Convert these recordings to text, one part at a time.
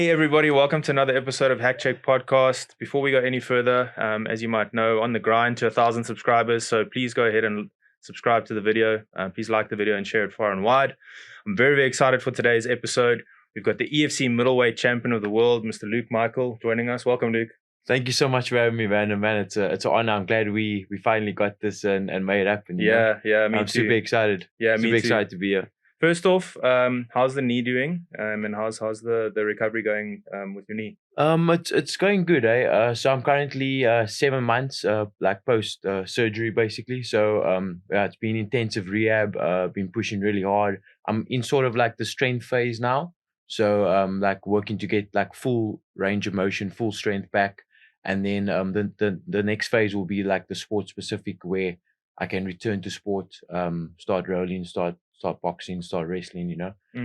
Hey everybody, welcome to another episode of Hack Check Podcast. Before we go any further, as you might know, on the grind to 1,000 subscribers, so please go ahead and subscribe to the video. Please like the video and share it far and wide. I'm very, very excited for today's episode. We've got the EFC Middleweight Champion of the world, Mr. Luke Michael, joining us. Welcome, Luke. Thank you so much for having me, man. And man, it's an honor. I'm glad we finally got this and made it happen. Me I'm too. super excited. Yeah, super excited to be here. First off, how's the knee doing? And how's the recovery going with your knee? It's going good, eh? So I'm currently 7 months, like post surgery, basically. So it's been intensive rehab. Been pushing really hard. I'm in sort of like the strength phase now. So like working to get like full range of motion, full strength back, and then the next phase will be like the sport specific, where I can return to sport, start rolling, start boxing, start wrestling,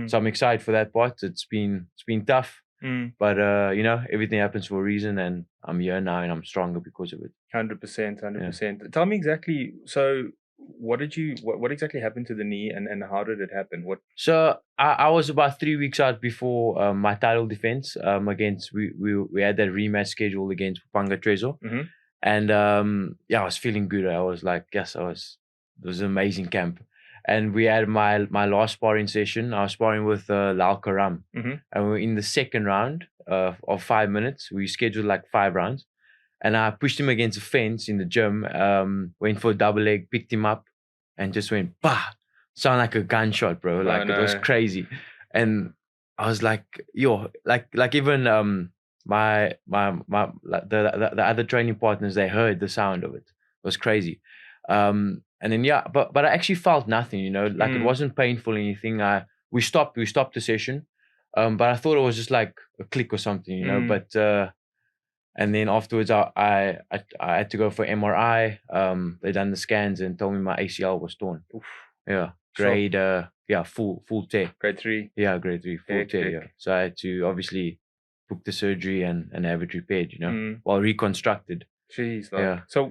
So I'm excited for that part. It's been tough, but everything happens for a reason, and I'm here now and I'm stronger because of it. 100%. Tell me exactly, so what exactly happened to the knee, and how did it happen? So I was about 3 weeks out before my title defense against we had that rematch scheduled against Panga Trezo. And I was feeling good. I was like, yes, it was an amazing camp. And we had my last sparring session. I was sparring with Lal Karam. And we were in the second round of 5 minutes. We scheduled like 5 rounds. And I pushed him against a fence in the gym, went for a double leg, picked him up, and just went, bah! Sound like a gunshot, bro. Like, It was crazy. And I was like, yo, like even the other training partners, they heard the sound of it. It was crazy. And then but I actually felt nothing, like it wasn't painful or anything. We stopped the session, but I thought it was just like a click or something, But and then afterwards I had to go for MRI. They done the scans and told me my ACL was torn. Oof. Yeah, grade full tear. Grade 3. Yeah, grade 3 full tear. Yeah, so I had to obviously book the surgery and have it repaired, while reconstructed. Jeez, yeah. So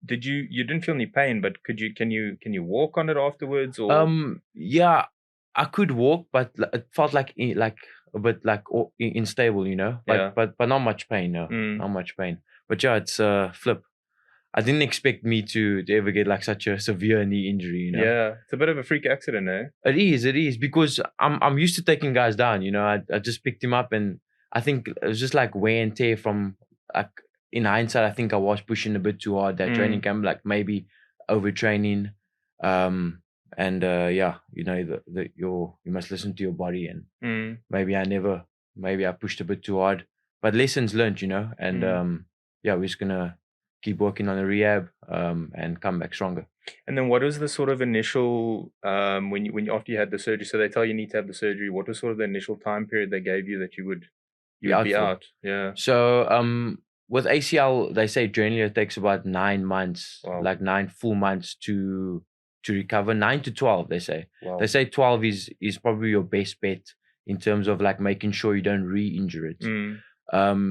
you didn't feel any pain, but can you walk on it afterwards? Or yeah, I could walk, but it felt like a bit like unstable, But not much pain, no, not much pain. But yeah, it's flip. I didn't expect me to ever get like such a severe knee injury, Yeah, it's a bit of a freak accident, eh? It is because I'm used to taking guys down, I just picked him up, and I think it was just like wear and tear from like. In hindsight, I think I was pushing a bit too hard that training camp, like maybe overtraining. You must listen to your body, and maybe I pushed a bit too hard. But lessons learned, and we're just gonna keep working on the rehab and come back stronger. And then what was the sort of initial when after you had the surgery? So they tell you need to have the surgery. What was sort of the initial time period they gave you that you would be out? Yeah. So with ACL, they say generally it takes about 9 months, like 9 full months to recover. 9 to 12, they say. Wow. They say 12 is probably your best bet in terms of like making sure you don't re-injure it.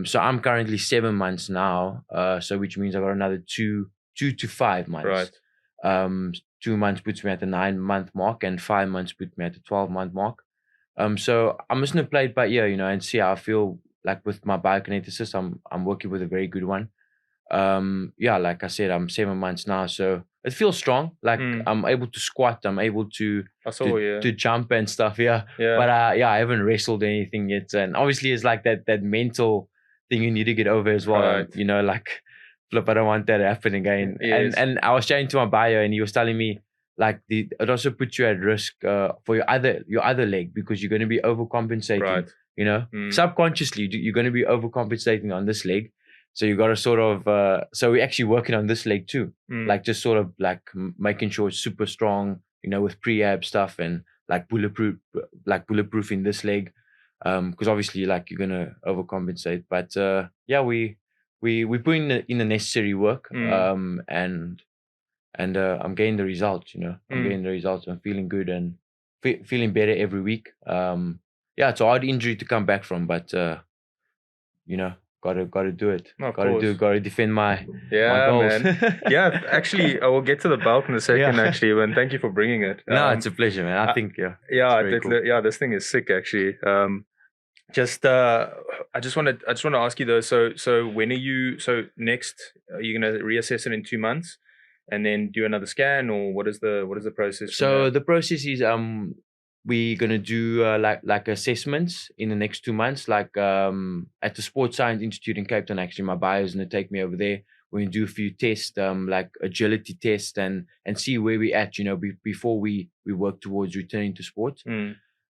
So I'm currently 7 months now, so which means I got another 2 to 5 months. Right. 2 months puts me at the 9-month mark, and 5 months puts me at the 12-month mark. So I'm just gonna play it by ear, and see how I feel. Like with my biokineticist, I'm working with a very good one. Like I said, I'm 7 months now, so it feels strong. Like I'm able to squat, I'm able to jump and stuff. Yeah. But I haven't wrestled anything yet, and obviously it's like that mental thing you need to get over as well. Right. Like flip, I don't want that to happen again. Yes. And I was chatting to my bio, and he was telling me like it also puts you at risk for your other leg, because you're going to be overcompensating. Right. Subconsciously you're going to be overcompensating on this leg, so you got to sort of so we're actually working on this leg too, like just sort of like making sure it's super strong, with prehab stuff, and like bulletproof in this leg, because obviously like you're going to overcompensate, but we put in the necessary work, and I'm getting the results. I'm getting the results. I'm feeling good and feeling better every week. It's a hard injury to come back from, but gotta do it. Gotta defend my goals. Man. Yeah, actually, I will get to the belt in a second. Yeah. Actually, and thank you for bringing it. No, it's a pleasure, man. I think cool. This thing is sick, actually. Just I just want to ask you though. So when are you? So next, are you gonna reassess it in 2 months, and then do another scan, or what is the process? So the process is we're gonna do like assessments in the next 2 months, like at the Sports Science Institute in Cape Town. Actually, my bio is gonna take me over there. We're gonna do a few tests, like agility tests, and see where we're at, before we work towards returning to sports.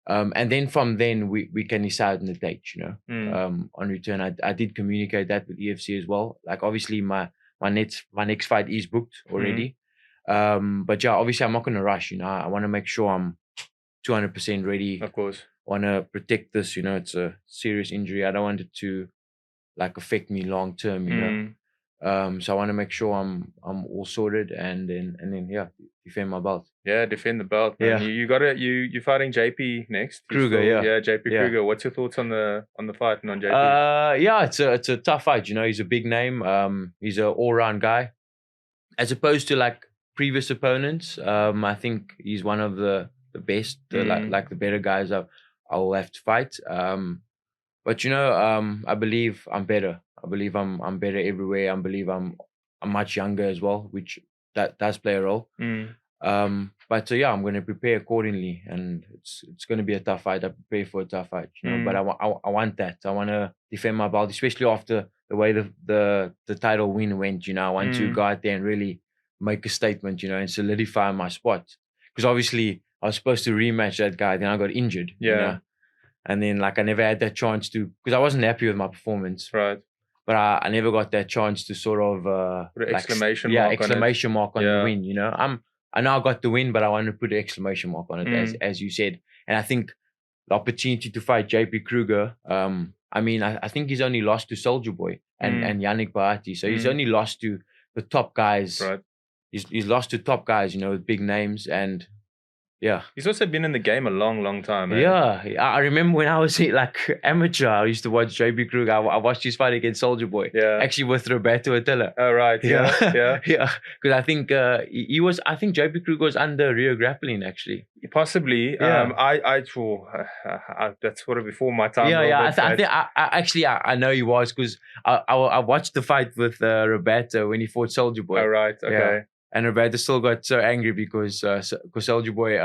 And then from then we can decide on the date, on return. I did communicate that with EFC as well. Like obviously my next fight is booked already. But yeah, obviously I'm not gonna rush, I want to make sure I'm 200% ready. Of course. Want to protect this, it's a serious injury. I don't want it to like affect me long term, so I want to make sure I'm all sorted, and then yeah, defend my belt. Yeah, defend the belt, man. Yeah. You got it. You're fighting JP next. Kruger, yeah, JP Kruger. What's your thoughts on the fight and on JP? Yeah, it's a tough fight. He's a big name. He's an all-round guy, as opposed to like previous opponents. I think he's one of the best, like the better guys I will have to fight. But I believe I'm better. I believe I'm better everywhere. I believe I'm much younger as well, which that does play a role. But so yeah, I'm going to prepare accordingly, and it's going to be a tough fight. I prepare for a tough fight, but I want that. I want to defend my belt, especially after the way the title win went. I want to go out there and really make a statement, and solidify my spot. Because obviously I was supposed to rematch that guy, then I got injured. And then like I never had that chance to, because I wasn't happy with my performance. Right. But I never got that chance to sort of put an exclamation mark on the win. I know I got the win, but I wanted to put an exclamation mark on it, as you said. And I think the opportunity to fight JP Kruger, I think he's only lost to Soulja Boy and Yannick Bahati. So he's only lost to the top guys. Right. He's lost to top guys, with big names, and yeah. He's also been in the game a long, long time. Eh? Yeah. I remember when I was like amateur, I used to watch JP Kruger. I watched his fight against Soulja Boy. Yeah. Actually with Roberto Attila. Oh, right. Yeah. Yeah. Yeah. Because I think I think JP Kruger was under Rio Grappling, actually. Possibly. Yeah. That's sort of before my time. Yeah. I know he was, because I watched the fight with Roberto when he fought Soulja Boy. Oh, right. Okay. Yeah. And Roberto still got so angry because Soulja Boy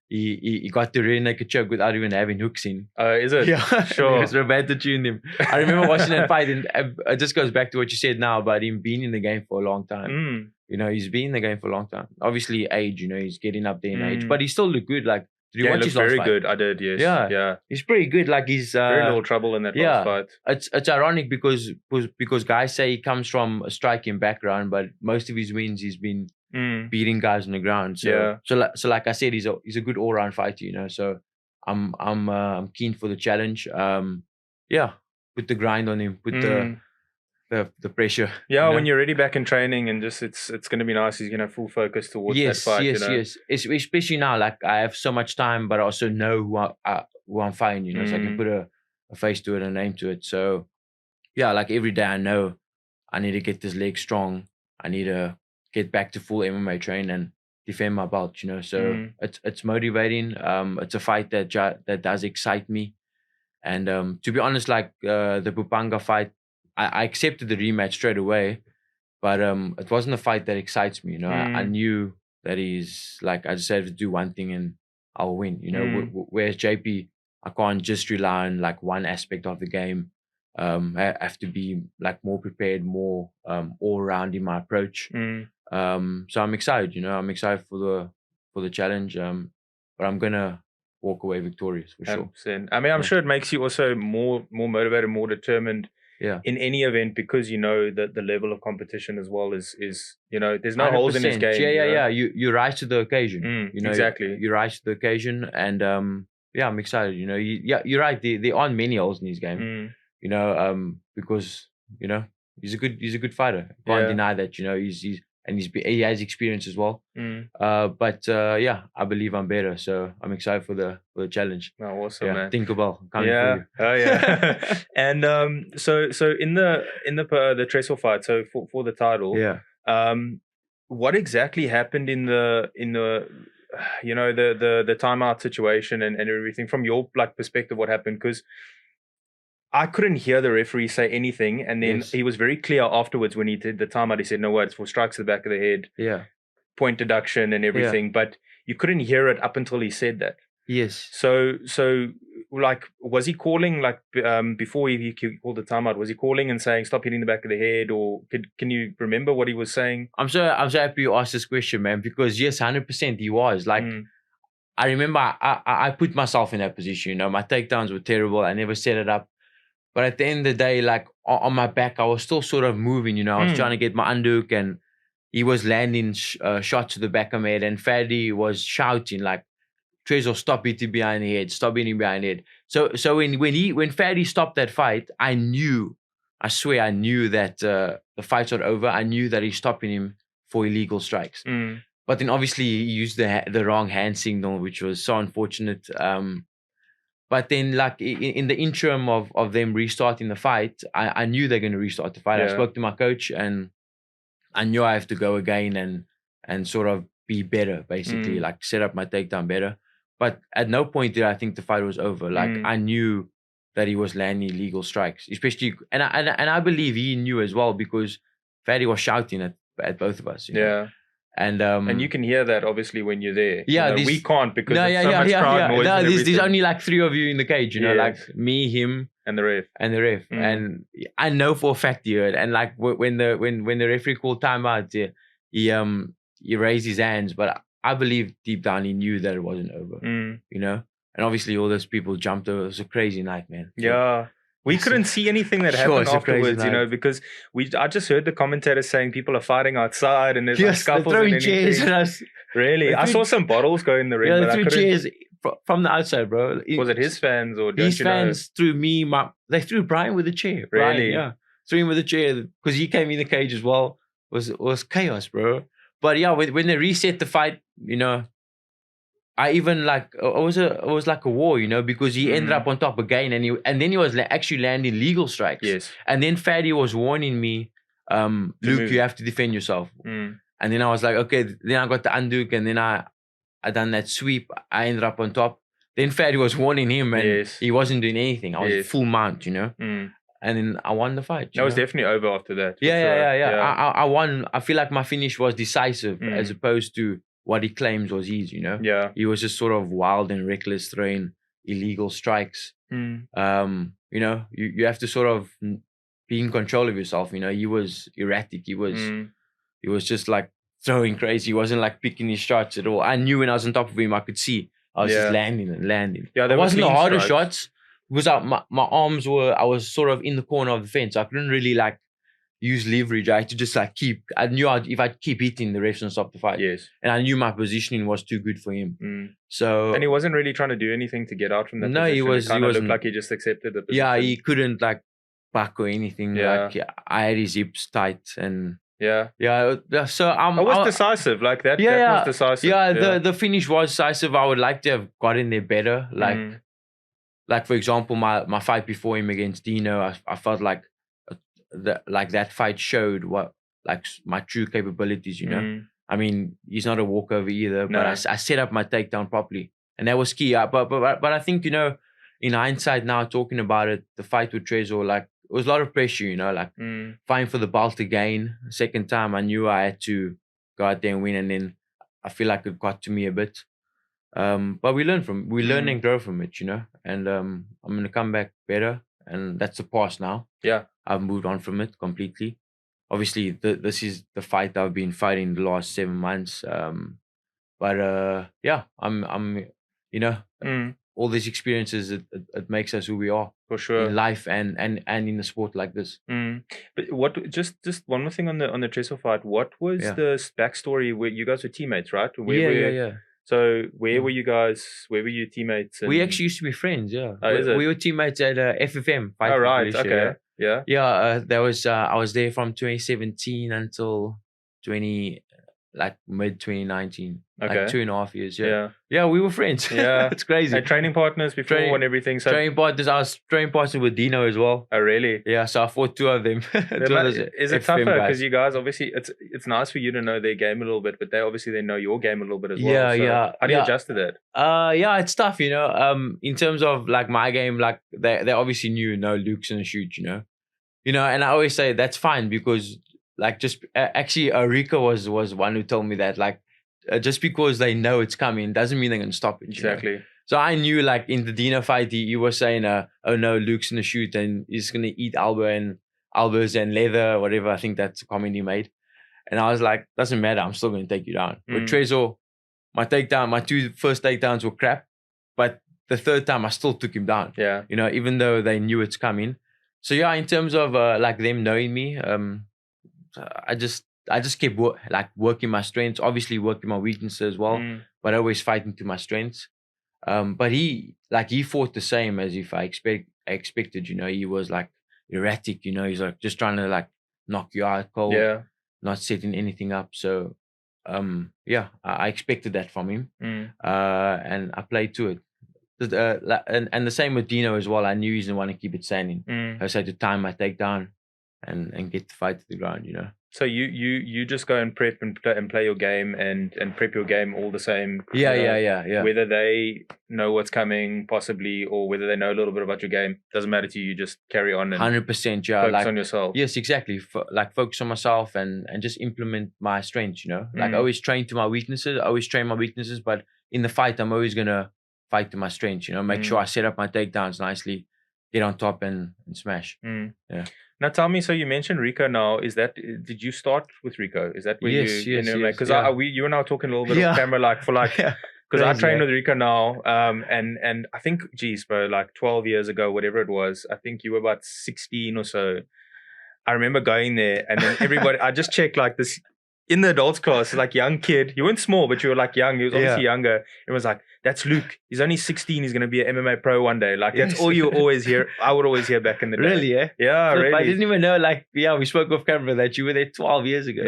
he got the rear naked choke without even having hooks in. Is it? Yeah, sure. Because Roberto tuned him. I remember watching that fight, and it just goes back to what you said now about him being in the game for a long time. He's been in the game for a long time. Obviously, age. He's getting up there in age, but he still looked good. Like, did you watch his last very fight? Good. I did. Yes. Yeah. He's pretty good. Like he's very little trouble in that last fight. It's ironic because guys say he comes from a striking background, but most of his wins he's been beating guys on the ground. So like I said, he's a good all round fighter. So I'm keen for the challenge. Put the grind on him. Put the pressure. Yeah, when you're ready back in training, and just it's going to be nice. He's going to have full focus towards that fight. Yes. Especially now, like I have so much time, but I also know who I'm fighting. So I can put a face to it, a name to it. So yeah, like every day I know I need to get this leg strong. I need to get back to full MMA train and defend my belt. So it's motivating. It's a fight that does excite me, and to be honest, like the Bupanga fight, I accepted the rematch straight away, but it wasn't a fight that excites me. I knew that he's like, I just had to do one thing and I'll win. Whereas JP, I can't just rely on like one aspect of the game. I have to be like more prepared, more all round in my approach. So I'm excited. I'm excited for the challenge. But I'm gonna walk away victorious for sure. 100%. I'm sure it makes you also more motivated, more determined. Yeah. In any event, because that the level of competition as well is there's no holes in this game. Yeah. You rise to the occasion. Exactly. You rise to the occasion, and I'm excited. You're right. There aren't many holes in his game. Because he's a good fighter. Can't deny that. He has experience as well. But I believe I'm better, so I'm excited for the challenge. Oh, awesome, man! Thinkable, coming for you. Oh yeah. And so in the Trestle fight, so for the title, what exactly happened in the the timeout situation and everything from your like perspective? What happened? Because I couldn't hear the referee say anything, and then Yes. he was very clear afterwards when he did the timeout. He said, "No, it's for strikes to the back of the head, Yeah. point deduction, and everything." But you couldn't hear it up until he said that. Yes. So like, was he calling like before he called the timeout? Was he calling and saying stop hitting the back of the head, or can you remember what he was saying? I'm so happy you asked this question, man, because yes, 100% he was like. I remember I put myself in that position. You know, my takedowns were terrible. I never set it up. But at the end of the day, like on my back, I was still sort of moving, you know. I was trying to get my underhook, and he was landing shots to the back of my head. And Fadi was shouting like, "Trezor, stop hitting behind the head, stop hitting behind the head." So when Fadi stopped that fight, I swear I knew that the fight's not over. I knew that he's stopping him for illegal strikes. But then obviously he used the wrong hand signal, which was so unfortunate. But then, like in the interim of them restarting the fight, I knew they're going to restart the fight. I spoke to my coach, and I knew I have to go again and sort of be better, basically, like set up my takedown better. But at no point did I think the fight was over. Like I knew that he was landing illegal strikes, especially, and I believe he knew as well, because Fadi was shouting at both of us. You know? And you can hear that obviously when you're there. Yeah, you know, we can't because there's so much crowd noise. No, and there's only like 3 of you in the cage, you know, like me, him, and the ref. And I know for a fact he heard. And like when the referee called timeout, he raised his hands, but I believe deep down he knew that it wasn't over. You know, and obviously all those people jumped over. It was a crazy night, man. Yeah. We couldn't see anything that happened afterwards, you know, because I just heard the commentators saying people are fighting outside and there's like scuffles and chairs at us. Really? I saw some bottles go in the ring. Yeah, they threw chairs from the outside, bro. Was it his fans or his fans threw me? They threw Brian with a chair. Brian, really? Yeah, threw him with a chair because he came in the cage as well. It was chaos, bro. But yeah, when they reset the fight, you know, I even like it was like a war, you know, because he ended up on top again, and then he was actually landing legal strikes. Yes. And then Fadi was warning me, Luke, you have to defend yourself. And then I was like, okay. Then I got the underhook, and then I done that sweep. I ended up on top. Then Fadi was warning him, and he wasn't doing anything. I was full mount, you know. And then I won the fight. That was definitely over after that. Yeah. I won. I feel like my finish was decisive as opposed to what he claims was easy, you know? Yeah. He was just sort of wild and reckless, throwing illegal strikes. You know, you have to sort of be in control of yourself, you know? He was erratic. He was just like throwing crazy. He wasn't like picking his shots at all. I knew when I was on top of him, I could see I was just landing and landing. Yeah, it wasn't the hardest shots. Because my arms I was sort of in the corner of the fence. I couldn't really like use leverage. I had to just like I knew if I'd keep hitting, the refs would stop the fight. Yes. And I knew my positioning was too good for him. So. And he wasn't really trying to do anything to get out from that position. No, he wasn't. Looked like he just accepted the position. Yeah, he couldn't like back or anything. Yeah. Like I had his hips tight and. Yeah. So it was decisive like that. Yeah, that was decisive. Yeah, the finish was decisive. I would like to have gotten there better. Like for example, my fight before him against Dino, I felt like that fight showed what like my true capabilities. You know, I mean, he's not a walkover either. But I set up my takedown properly, and that was key. But I think, you know, in hindsight now, talking about it, the fight with Trezor, like, it was a lot of pressure, you know, like fighting for the belt again. Second time, I knew I had to go out there and win, and then I feel like it got to me a bit. But we learn and grow from it, you know. And I'm gonna come back better, and that's the past now. Yeah, I've moved on from it completely. Obviously, this is the fight I've been fighting the last 7 months. But yeah, I'm you know. All these experiences, it makes us who we are, for sure, in life and in the sport like this. But what? Just one more thing on the Trezor fight. What was the backstory? Where you guys were teammates, right? Yeah. So where were you guys? Where were you teammates? We actually used to be friends. Yeah. Oh, we were teammates at FFM. Oh, right. Okay. Yeah. Yeah. That was I was there from 2017 until 20. like mid 2019. Okay. Like 2.5 years. Yeah. Yeah. Yeah, we were friends. Yeah. It's crazy. And training partners before and everything. So Training partners. I was training partners with Dino as well. Oh, really? Yeah, so I fought 2 of them. Is it tougher because you guys obviously it's nice for you to know their game a little bit, but they know your game a little bit as well. Yeah, so yeah. How do you adjust to that? Yeah, it's tough, you know. In terms of like my game, like they obviously knew no Luke's in a shoot, you know. And I always say that's fine because like just actually Rico was one who told me that like just because they know it's coming doesn't mean they're gonna stop it. Exactly. You know? So I knew like in the Dino fight he was saying oh no, Luke's in the shoot and he's gonna eat elbows and leather, whatever. I think that's a comment he made. And I was like, doesn't matter, I'm still gonna take you down. With Trezor, my 2 first takedowns were crap, but the third time I still took him down. Yeah. You know, even though they knew it's coming. So yeah, in terms of like them knowing me, I just kept working my strengths, obviously working my weaknesses as well, but always fighting to my strengths. But he fought the same as if I expected, you know. He was like erratic, you know, he's like just trying to like knock you out cold, not setting anything up. So yeah, I expected that from him. And I played to it. And the same with Dino as well. I knew he's the one to keep it standing. I just had to time my takedown and get the fight to the ground, you know. So you just go and prep and play your game and prep your game all the same. Yeah. Whether they know what's coming possibly or whether they know a little bit about your game, doesn't matter to you. You just carry on and 100%. Yeah, focus on yourself. Yes, exactly. Focus on myself and just implement my strengths. You know, like I always train to my weaknesses. I always train my weaknesses, but in the fight, I'm always gonna fight to my strengths. You know, make sure I set up my takedowns nicely, get on top and smash. Yeah. Now tell me, so you mentioned Rico now, did you start with Rico? Is that where yes, because you and I were talking a little bit off camera because I train with Rico now, and I think, geez, bro, like 12 years ago, whatever it was, I think you were about 16 or so. I remember going there and then everybody, I just checked like this, in the adults class, like young kid, you weren't small, but you were like young, he was obviously younger. It was like, that's Luke. He's only 16. He's going to be an MMA pro one day. Like, that's all you always hear. I would always hear back in the day. Really, eh? Yeah, really. I didn't even know, like, we spoke off camera that you were there 12 years ago.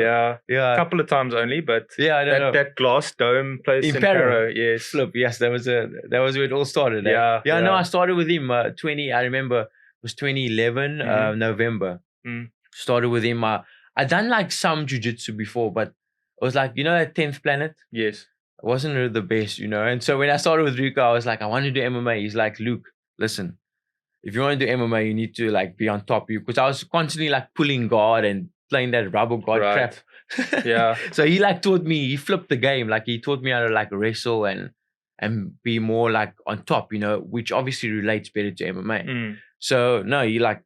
Yeah. A couple of times only, but I don't know. That glass dome place in Paro, yes. Flip, yes, that was where it all started. Eh? Yeah, no, I started with him, I remember, it was 2011, November. Started with him. I done like some jiu-jitsu before, but it was like, you know, that 10th planet? Yes. It wasn't the best, you know. And so when I started with Rico, I was like, I want to do MMA. He's like, Luke, listen, if you want to do MMA, you need to like be on top of you. Because I was constantly like pulling guard and playing that rubber guard crap. Yeah. So he like taught me, he flipped the game. Like he taught me how to like wrestle and be more like on top, you know, which obviously relates better to MMA. So no, he like,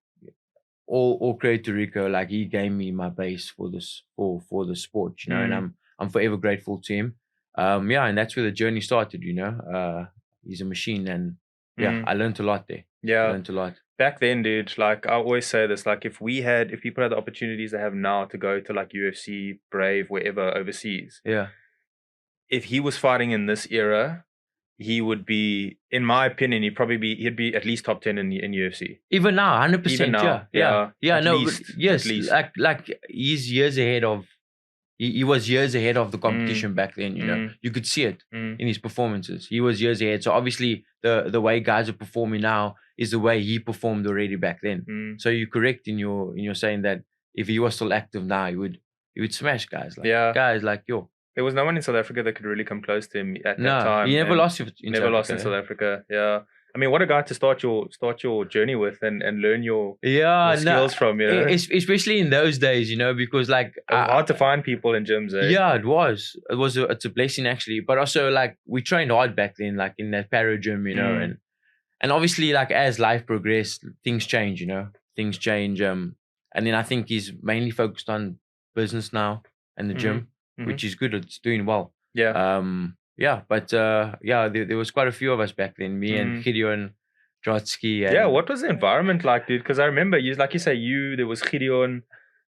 all credit to Rico, like he gave me my base for this for the sport, you know, and I'm forever grateful to him. And that's where the journey started, you know. He's a machine, and I learned a lot there. I learned a lot. Back then, dude, like I always say this, like if people had the opportunities they have now to go to like UFC, Brave, wherever overseas. Yeah. If he was fighting in this era, he would be, in my opinion, he'd be at least top 10 in UFC. Even now, 100%. Even now, Yes, like he's years ahead of. He was years ahead of the competition back then. You know, you could see it in his performances. He was years ahead. So obviously, the way guys are performing now is the way he performed already back then. So you're correct in your saying that if he was still active now, he would smash guys. Like, guys like yo. There was no one in South Africa that could really come close to him at that time. He never lost in South Africa. Yeah. I mean, what a guy to start your journey with and learn your skills from, you know. Especially in those days, you know, because like it was hard to find people in gyms, eh? Yeah, it was. It's a blessing actually. But also like we trained hard back then, like in that Paro gym, you know, and obviously like as life progressed, things change, you know. Things change. And then I think he's mainly focused on business now and the gym, which is good. It's doing well. Yeah. But there was quite a few of us back then. Me and Gideon, Trotsky. And what was the environment like, dude? Because I remember there was Gideon,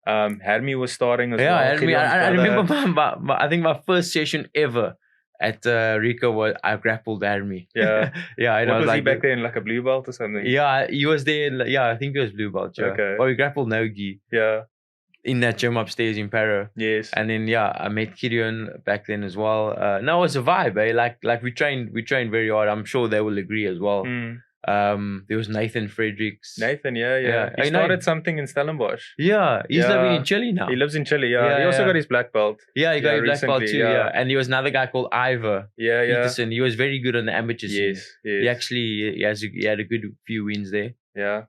Hermie was starting as well. Yeah, Hermie. I remember I think my first session ever at Rico was I grappled Hermie. Yeah. What was he back then, like a blue belt or something? Yeah, he was there. I think he was blue belt. Yeah. Okay. Or we grappled Nogi. Yeah. in that gym upstairs in Paro. Yes. And then I met Gideon back then as well. No, it was a vibe, eh? Like we trained very hard. I'm sure they will agree as well. There was Nathan Fredericks. Nathan, yeah. He started something in Stellenbosch. Yeah, he's living in Chile now. He lives in Chile, yeah. He also got his black belt. Yeah, he got his black belt too, yeah. And there was another guy called Ivor Peterson. He was very good on the amateur scene. Yes. He had a good few wins there. Yeah.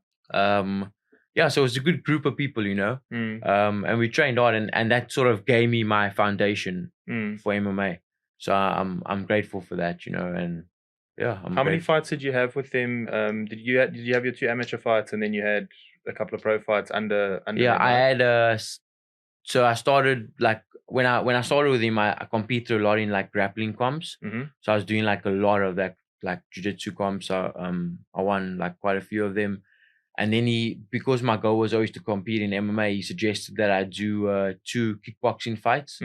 So it was a good group of people, you know. And we trained hard, and that sort of gave me my foundation for MMA. So I'm grateful for that, you know, and how many fights did you have with them? Did you have your 2 amateur fights, and then you had a couple of pro fights under? Yeah, I had. So I started like when I started with him, I competed a lot in like grappling comps. So I was doing like a lot of that, like jiu-jitsu comps. I won like quite a few of them, and then because my goal was always to compete in MMA, he suggested that I do 2 kickboxing fights.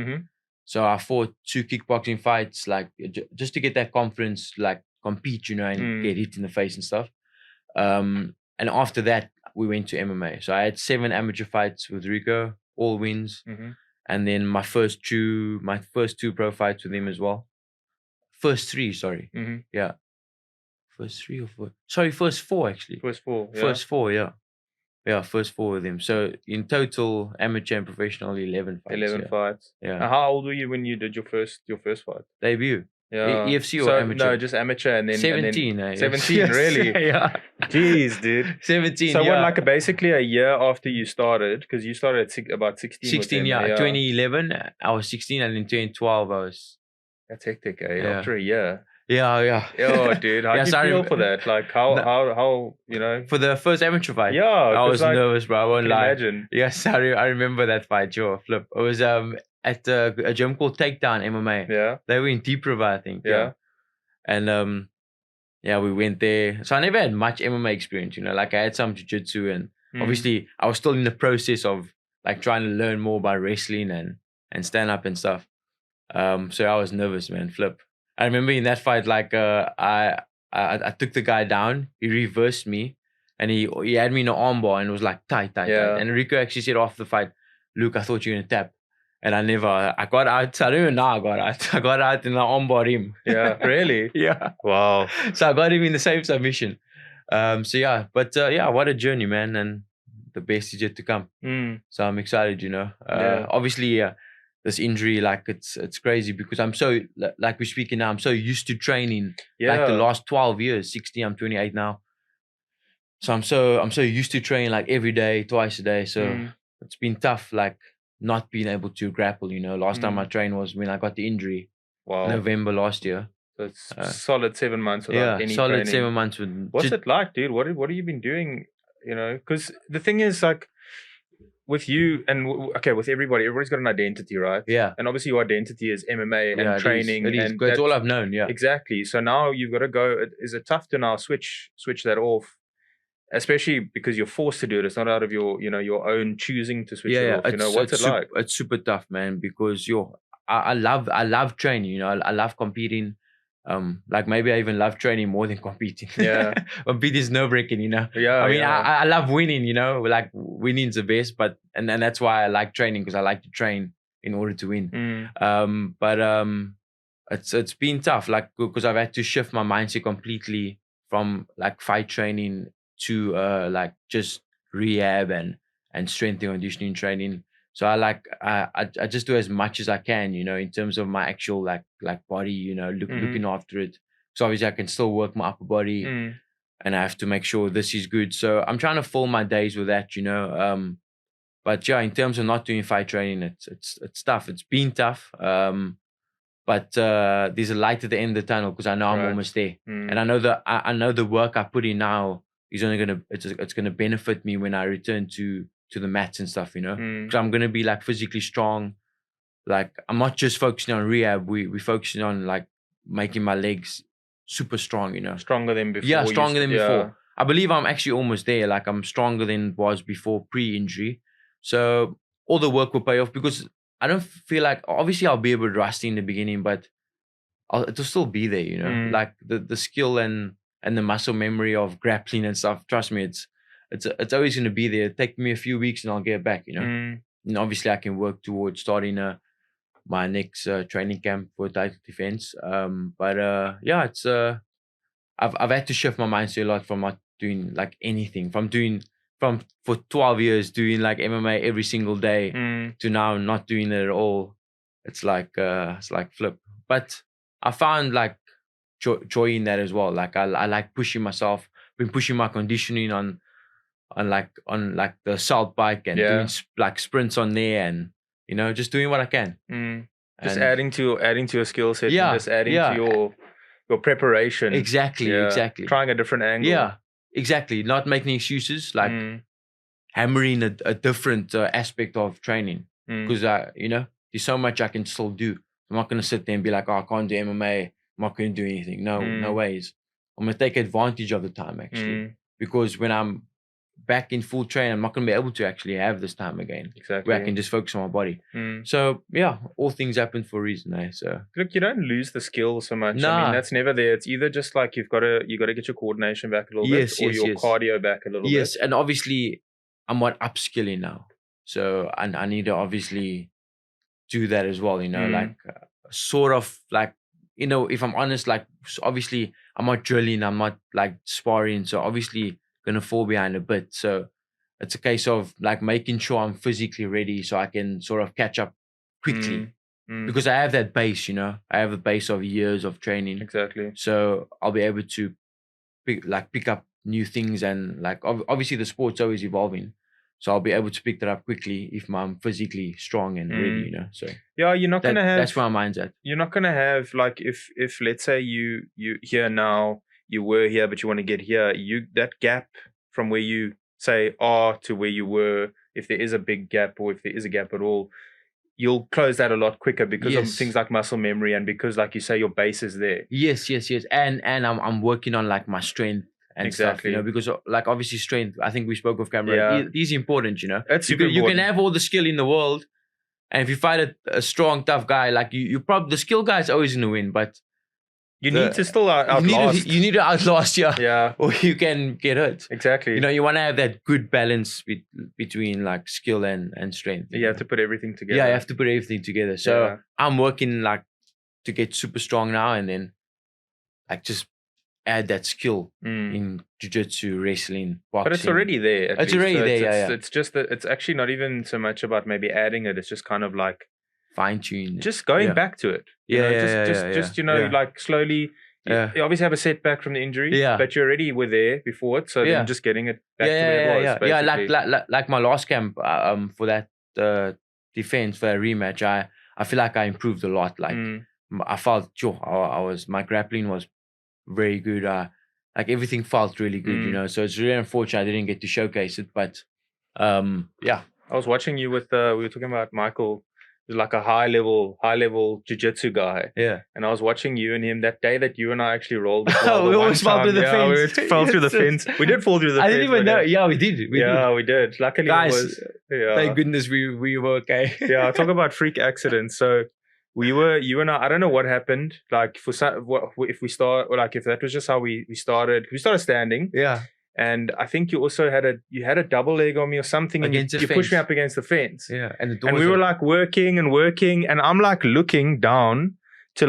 So I fought 2 kickboxing fights, like just to get that confidence, like compete, you know, and get hit in the face and stuff. And after that, we went to MMA. So I had 7 amateur fights with Rico, all wins. And then my first 2 pro fights with him as well. First 3, sorry. Yeah. First 3 or 4? Sorry, first 4 actually. First 4, yeah. First 4, yeah. Yeah, first 4 with him. So in total, amateur and professional, 11 fights. 11 fights. Yeah. How old were you when you did your first fight? Debut. Yeah. EFC or amateur? No, just amateur, and then 17. 17, really? Yeah. Jeez, dude. 17. So what, like basically a year after you started, because you started at about 16. 16, yeah. 2011, I was 16, and in 2012, I was. That's hectic, eh? Yeah. After a year. Yeah. Oh, dude, how do you feel for that? Like, how you know? For the first amateur fight? Yeah. I was nervous, bro. I won't lie. Imagine. Yes, I remember that fight, flip. It was at a gym called Takedown MMA. Yeah. They were in Deep River, I think. Yeah. And we went there. So I never had much MMA experience, you know. Like I had some jiu-jitsu, and obviously I was still in the process of like trying to learn more about wrestling and stand up and stuff. So I was nervous, man. Flip. I remember in that fight, like I took the guy down. He reversed me, and he had me in an armbar, and it was like tight. And Rico actually said after the fight, "Luke, I thought you were gonna tap." And I got out. I don't even know I got out. I got out and I armbarred him. Yeah, really? Yeah. Wow. So I got him in the same submission. But what a journey, man. And the best is yet to come. So I'm excited, you know. Obviously, this injury, like it's crazy because I'm so, like we're speaking now, I'm so used to training like the last 12 years, 16, I'm 28 now. So I'm so used to training like every day, twice a day. So it's been tough, like not being able to grapple, you know. Last time I trained was when I got the injury. Wow. November last year. So it's solid 7 months without any solid training. 7 months. What's it like, dude? What have you been doing, you know? Because the thing is, like, with you and with everybody's got an identity, right? Yeah. And obviously your identity is MMA and training. It is. And that's all I've known, yeah. Exactly. So now you've got to go. Is it tough to now switch that off? Especially because you're forced to do it. It's not out of your own choosing to switch it off. You know, what's it like? It's super tough, man, because I love training, you know. I love competing. Like maybe I even love training more than competing. Yeah. Competing is nerve-wracking, you know. Yeah. I mean, I love winning, you know. Like winning's the best, but and that's why I like training, because I like to train in order to win. It's been tough, like because I've had to shift my mindset completely from like fight training to like just rehab and strength and conditioning training. So I just do as much as I can, you know, in terms of my actual like body, you know, looking after it. So obviously I can still work my upper body, and I have to make sure this is good. So I'm trying to fill my days with that, you know. But yeah, in terms of not doing fight training, it's tough. It's been tough. But there's a light at the end of the tunnel because I know I'm almost there, and I know the work I put in now is only it's gonna benefit me when I return to the mats and stuff, you know, because I'm gonna be like physically strong. Like I'm not just focusing on rehab. We're focusing on like making my legs super strong, you know, stronger than before. Yeah, stronger than before. I believe I'm actually almost there. Like I'm stronger than was before pre-injury. So all the work will pay off because I don't feel like, obviously I'll be a bit rusty in the beginning, but it'll still be there, you know, like the skill and the muscle memory of grappling and stuff. Trust me, it's always going to be there. It'll take me a few weeks and I'll get back, you know. and obviously I can work towards starting my next training camp for title defense. Yeah, it's I've had to shift my mindset a lot from not doing like anything, from for 12 years doing like MMA every single day to now not doing it at all. It's like flip. But I found like joy in that as well. Like I like pushing myself, been pushing my conditioning on the assault bike and doing like sprints on there, and just doing what I can. Just adding to your skill set, Yeah, and just adding to your preparation. Exactly. Trying a different angle. Yeah, exactly. Not making excuses, like hammering a different aspect of training. Because there's so much I can still do. I'm not going to sit there and be like, oh, I can't do MMA. I'm not going to do anything. No ways. I'm going to take advantage of the time, actually. Because when I'm back in full train, I'm not going to be able to actually have this time again. Exactly. Where I can just focus on my body. So, yeah, all things happen for a reason, eh? So look, you don't lose the skill so much. Nah. I mean, that's never there. It's either just like you got to get your coordination back a little bit, or your cardio back a little bit. Yes, and obviously I'm upskilling now. So I need to obviously do that as well, like sort of like, if I'm honest, like obviously I'm not drilling, I'm not like sparring, so obviously gonna fall behind a bit. So it's a case of like making sure I'm physically ready so I can sort of catch up quickly. Because I have that base, I have a base of years of training. Exactly. So I'll be able to pick up new things, and like obviously the sport's always evolving. So I'll be able to pick that up quickly if I'm physically strong and ready, So yeah, you're not gonna have. That's where my mind's at. You're not gonna have like if let's say you here now, you were here but you want to get here, that gap from where you say are to where you were, if there is a big gap or if there is a gap at all, you'll close that a lot quicker because of things like muscle memory, and because like you say your base is there. Yes. And I'm working on like my strength. And stuff, because like obviously strength, I think we spoke of camera, is important, It's super important. You can have all the skill in the world, and if you fight a strong, tough guy, like you probably, the skill guy is always going to win, but you need to still outlast. You need to outlast, yeah, or you can get hurt. Exactly. You want to have that good balance between like skill and strength. You have to put everything together. Yeah, you have to put everything together. So I'm working like to get super strong now, and then like just add that skill in jiu-jitsu, wrestling, boxing. But it's already there. It's already there. It's just that it's actually not even so much about maybe adding it. It's just kind of like fine-tune. Just going back to it. Just like slowly. Yeah. You obviously have a setback from the injury, but you already were there before it. So then just getting it back to where it was. Yeah, like my last camp for that defense, for a rematch, I feel like I improved a lot. Like I felt my grappling was very good. Like everything felt really good, so it's really unfortunate I didn't get to showcase it, but I was watching you with we were talking about Michael, who's like a high level jiu-jitsu guy, and I was watching you and him that day that you and I actually rolled we almost fell through the fence. We fell through the fence. We did fall through the fence. I didn't even know. We did. We did. Luckily, guys, it was, thank goodness we were okay. Talk about freak accidents. So you and I don't know what happened. Like if we start, or like if that was just how we started. We started standing. Yeah. And I think you also had a double leg on me or something, and you pushed me up against the fence. Yeah. And we were like working, and I'm like looking down to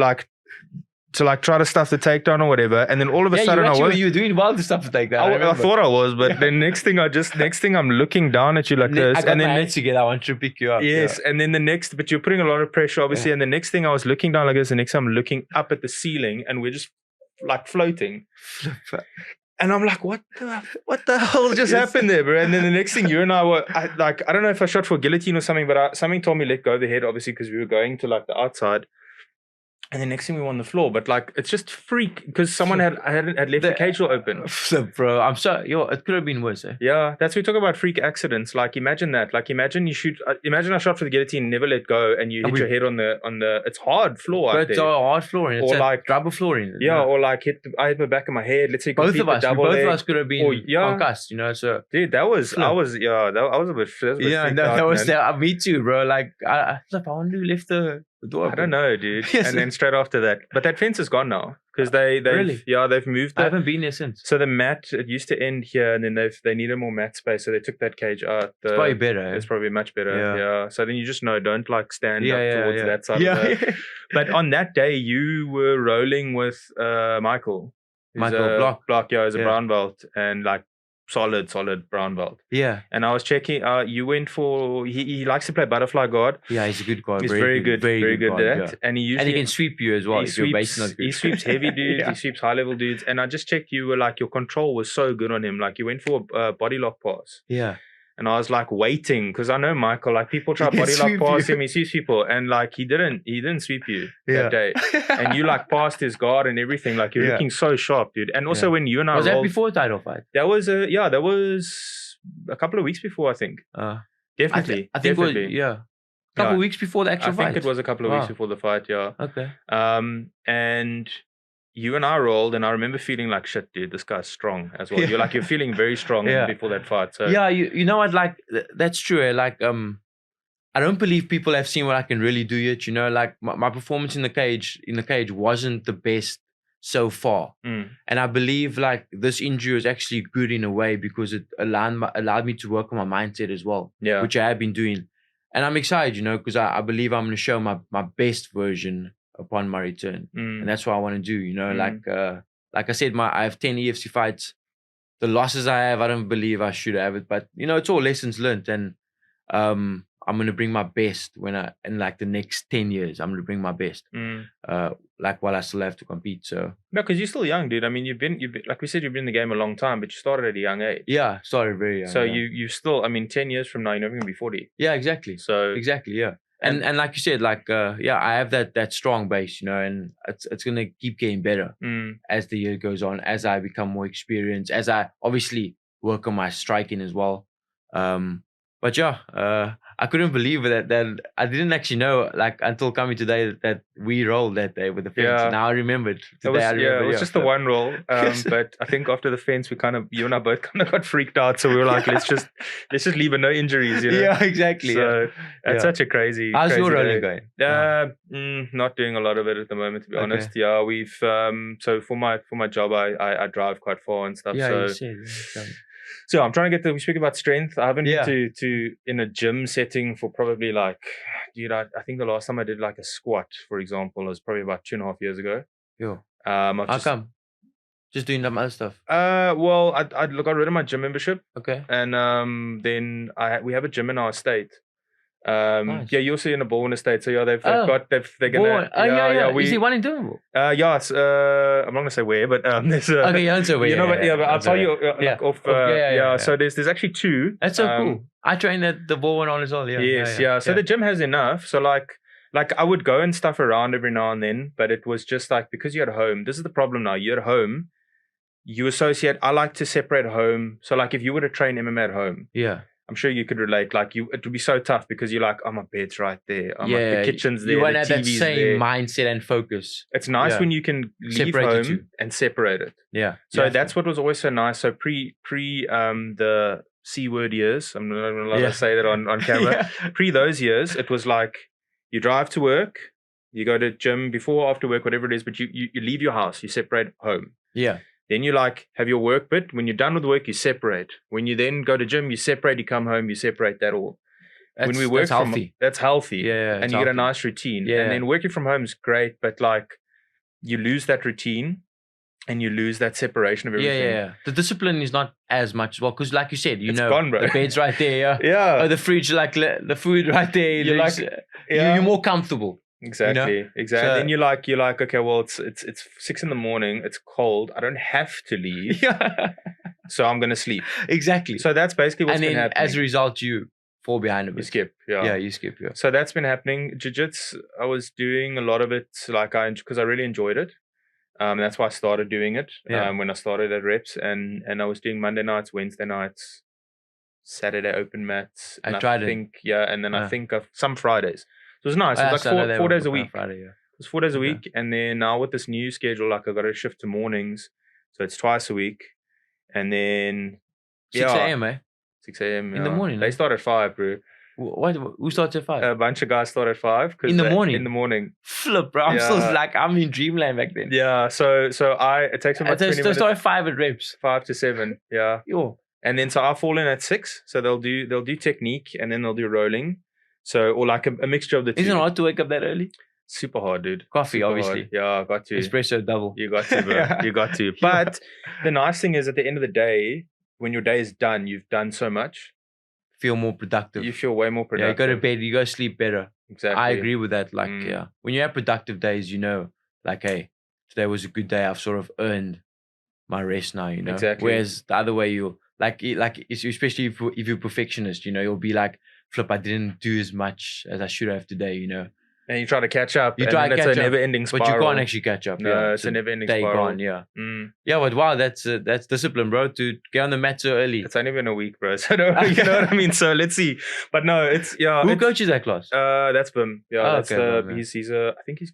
try to stuff the takedown or whatever, and then all of a sudden you were doing well to stuff the takedown. I thought I was, but then next thing I'm looking down at you like this, I got my hands together. I want to pick you up. Yes, and then but you're putting a lot of pressure, obviously. And the next thing I was looking down like this, the next time I'm looking up at the ceiling, and we're just like floating. And I'm like, what the hell just happened there, bro? And then the next thing, you and I were, I don't know if I shot for a guillotine or something, but something told me let go of the head, obviously, because we were going to like the outside. And the next thing we were on the floor, but like it's just freak because someone had left the cage door open. Bro, I'm sorry, it could have been worse. Yeah, that's we talk about freak accidents. Like imagine that. Like imagine I shot for the guillotine, never let go, and you hit your head on the. It's hard floor. But it's a hard floor, and it's like rubber flooring. Yeah, or like I hit my back of my head. Let's say both of us could have been concussed. So dude, I was a bit. Yeah, that was me too, bro. Like I want to lift the I don't know, dude. Yes. And then straight after that, but that fence is gone now because they've Really? they've moved. I haven't been there since. So the mat, it used to end here, and then they needed more mat space, so they took that cage out. It's probably better. It's probably much better. Yeah. Yeah. So then you just know, don't like stand up towards that side. Yeah. Of the, but on that day, you were rolling with Michael. Michael Block. Yeah, he's a brown belt and like solid brown belt. Yeah. And I was checking. You went for he likes to play butterfly guard. Yeah, he's a good guard. He's very good guard, at that. And he can sweep you as well. He sweeps heavy dudes. He sweeps high level dudes. And I just checked. You were like your control was so good on him. Like you went for a body lock pass. Yeah. And I was like waiting because I know Michael. Like people try body lock pass him. He sweeps people, and like he didn't sweep you that day. And you like passed his guard and everything. Like you're looking so sharp, dude. And also when you and I was that before the title fight? That was a couple of weeks before, I think. Definitely. I think it was, a couple of weeks before the actual fight. I think it was a couple of weeks before the fight. Yeah. Okay. And you and I rolled, and I remember feeling like shit, dude. This guy's strong as well. You're feeling very strong before that fight. So you know what? Like that's true. Like I don't believe people have seen what I can really do yet. You know, like my performance in the cage wasn't the best so far, and I believe like this injury was actually good in a way because it allowed me to work on my mindset as well. Yeah, which I have been doing, and I'm excited. You know, because I believe I'm going to show my best version upon my return, and that's what I want to do. You know, like I said, I have 10 EFC fights. The losses I have, I don't believe I should have it, but you know, it's all lessons learned, and I'm gonna bring my best in like the next 10 years. I'm gonna bring my best, like while I still have to compete. So no, because you're still young, dude. I mean, you've been like we said, you've been in the game a long time, but you started at a young age. Yeah, started very young. So you still, I mean, 10 years from now, you're never gonna be 40. Yeah, exactly. So exactly, yeah. And like you said, like I have that strong base, you know, and it's gonna keep getting better as the year goes on, as I become more experienced, as I obviously work on my striking as well. But I couldn't believe that I didn't actually know like until coming today that we rolled that day with the fence. Yeah. Now I remembered. It was just the one roll. But I think after the fence, you and I both kind of got freaked out. So we were like, let's just leave it, no injuries, you know? Yeah, exactly. So that's such a crazy. How's your rolling going? Not doing a lot of it at the moment, to be honest. Yeah, we've so for my job, I drive quite far and stuff. Yeah, so. You said. So I'm trying to we speak about strength. I haven't been to in a gym setting for probably like, dude, I think the last time I did like a squat, for example, was probably about 2.5 years ago. Yeah. How come? Just doing some other stuff. Well, I got rid of my gym membership. Okay. And then we have a gym in our estate. Nice. Yeah, you're also in the Bowen estate, so they're gonna Is he one in Turnbull? Yes. I'm not gonna say where, but there's okay, you answer where. You know, but I'll tell you. So there's actually two. That's so cool. I trained at the Bowen on as well. Yeah. Yes, So the gym has enough. So like I would go and stuff around every now and then, but it was just like because you're at home. This is the problem now. You're at home. You associate. I like to separate home. So like if you were to train MMA at home. Yeah. I'm sure you could relate. Like it would be so tough because you're like, oh, my bed's right there. The kitchen's there. You won't the have TV's that same there. mindset and focus. It's nice when you can leave home and separate it. Yeah. So that's what was always so nice. So pre the C word years, I'm not allowed to say that on camera. Pre those years, it was like you drive to work, you go to gym before or after work, whatever it is, but you leave your house, you separate home. Yeah. Then you like have your work bit. When you're done with work, you separate. When you then go to gym, you separate. You come home, you separate that all. When we work that's healthy. That's healthy. Yeah, and you get a nice routine. Yeah. And then working from home is great, but like you lose that routine and you lose that separation of everything. Yeah. The discipline is not as much. Well, because like you said, it's gone, bro. The bed's right there. Yeah. Or the fridge, like the food right there. You're more comfortable. Exactly. So, then you're like, okay, well, it's 6 a.m. It's cold. I don't have to leave. So I'm gonna sleep. Exactly. So that's basically what's been happening. As a result, you fall behind a bit. You skip. Yeah, you skip. Yeah. So that's been happening. Jiu-jitsu, I was doing a lot of it because I really enjoyed it. That's why I started doing it. When I started at Reps, and I was doing Monday nights, Wednesday nights, Saturday open mats. I tried it. And then I think of some Fridays. So it was nice. It was like 4 days a week. Friday, It was 4 days a week. And then now with this new schedule, like I got to shift to mornings. So it's twice a week. And then 6 a.m., eh? 6 a.m. In the morning. They start at 5, bro. What? Who starts at 5? A bunch of guys start at 5. In the morning? In the morning. Flip, bro. I'm still like, I'm in dreamland back then. Yeah, so it takes about 20 minutes. Start at 5 at reps. 5 to 7, yeah. Yo. And then so I fall in at 6. So they'll do technique and then they'll do rolling. So, or like a mixture of the two. Isn't it hard to wake up that early? Super hard, dude. Coffee, Super obviously. Hard. Yeah, got to. Espresso double. You got to, bro. You got to. But the nice thing is at the end of the day, when your day is done, you've done so much. Feel more productive. You feel way more productive. Yeah, you go to bed, you go sleep better. Exactly. I agree with that. Like, yeah. When you have productive days, you know, like, hey, today was a good day. I've sort of earned my rest now, you know. Exactly. Whereas the other way, you like especially if you're a perfectionist, you know, you'll be like, flip, I didn't do as much as I should have today, you know. And you try to catch up. You try to catch up. It's a never-ending spiral. But you can't actually catch up. No, yeah. it's a never-ending day spiral. gone, yeah. Yeah, but wow, that's discipline, bro, to get on the mat so early. It's only been a week, bro. So you know what I mean? So let's see. But no, it's, yeah. Who coaches that class? That's Bim. Yeah, that's okay, he's I think he's,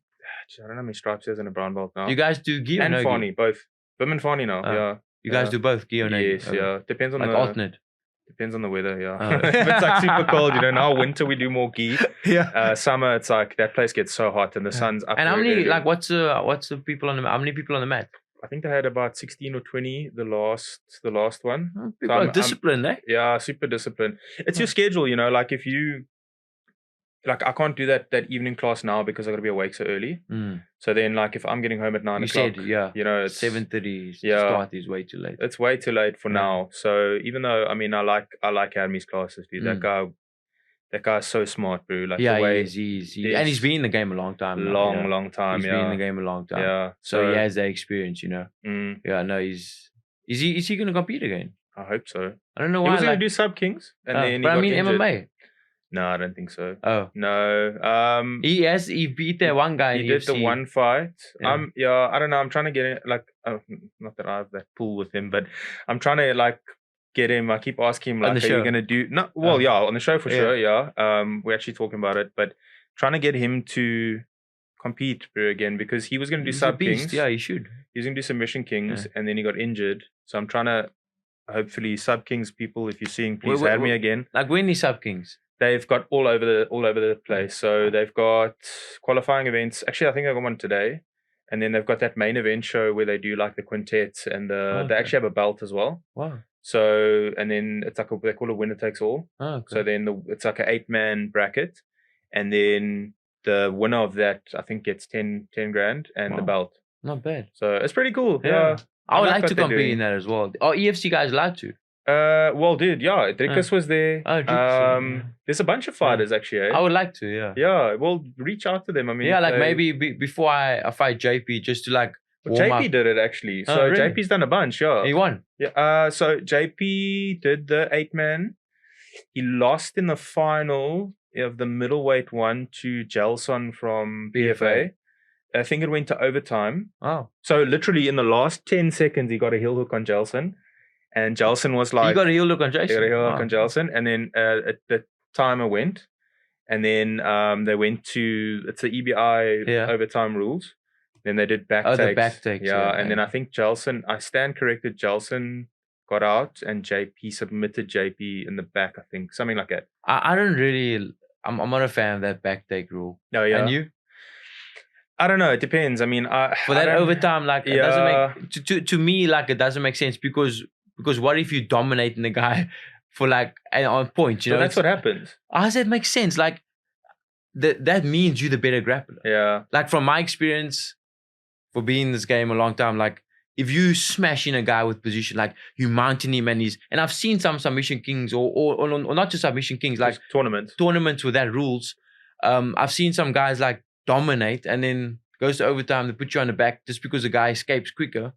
I don't know how many stripes he has in a brown belt now. You guys do gi or and no Fani, gi? both. Bim and Fani now, yeah. You guys do both gi or no gi? Yes, yeah. Depends on like the... alternate? Depends on the weather, yeah. If it's like super cold, you know, now winter we do more gi. Yeah. Summer, it's like that place gets so hot and the sun's up. And how many, like, what's the people on the, how many people on the mat? I think they had about 16 or 20 the last one. People are disciplined, eh? Yeah, super disciplined. It's your schedule, you know, like if you, like I can't do that evening class now because I got to be awake so early. So then like if I'm getting home at 9 o'clock, yeah, you know, it's 7:30 start is way too late. It's way too late for now. So even though, I mean, I like Admi's classes, dude. That guy's so smart, bro. Like yeah, the way and he's been in the game a long time. Long time. He's been in the game a long time. Yeah. So he has that experience, you know. Yeah, no, is he going to compete again? I hope so. I don't know why. He was going to do sub kings, and then he got injured. MMA. No, I don't think so. Oh no. He beat that one guy. He did EFC. the one fight. Yeah. I don't know. I'm trying to get in. Like, not that I have that pool with him, but I'm trying to like get him. I keep asking him like, "Are you gonna do?" No. Well, yeah, on the show for sure. Yeah. We're actually talking about it, but trying to get him to compete again because he was gonna do sub kings. Yeah, he should. He was gonna do submission kings, and then he got injured. So I'm trying to hopefully sub kings people. If you're seeing, please add me again. Like when these sub kings. They've got all over the place. So they've got qualifying events. Actually, I think I got one today. And then they've got that main event show where they do like the quintets and they actually have a belt as well. Wow. So, and then it's like they call it winner takes all. Oh, okay. So then it's like an 8-man bracket. And then the winner of that, I think, gets 10 grand and the belt. Not bad. So it's pretty cool. Yeah. I would like to compete in that as well. Are EFC guys allowed to? Well, dude, yeah, Dricus was there. There's a bunch of fighters actually. I would like to, yeah. Yeah, well, reach out to them. I mean, yeah, like maybe before I fight JP, just to like. JP did it actually. So really? JP's done a bunch, yeah. He won. Yeah. So JP did the 8-man. He lost in the final of the middleweight one to Gelson from BFA. I think it went to overtime. Oh. So literally in the last 10 seconds, he got a heel hook on Gelson. And Gelson was like... You got a heel look on Jason? He got a heel look on Gelson. And then the timer went. And then they went to... It's the EBI overtime rules. Then they did back takes. The back takes. Yeah, and then I think Gelson... I stand corrected. Gelson got out and JP submitted JP in the back, I think. Something like that. I don't really... I'm not a fan of that back take rule. No, yeah. And you? I don't know. It depends. I mean... For that overtime, like, it doesn't make... To me, like, it doesn't make sense because what if you dominating the guy for like on points? You know, that's what happens. How does that make sense? Like that means you're the better grappler. Yeah. Like from my experience, for being in this game a long time, like if you smash in a guy with position, like you mounting him and I've seen some submission kings or not just submission kings, like tournaments with that rules. I've seen some guys like dominate and then goes to overtime. They put you on the back just because the guy escapes quicker.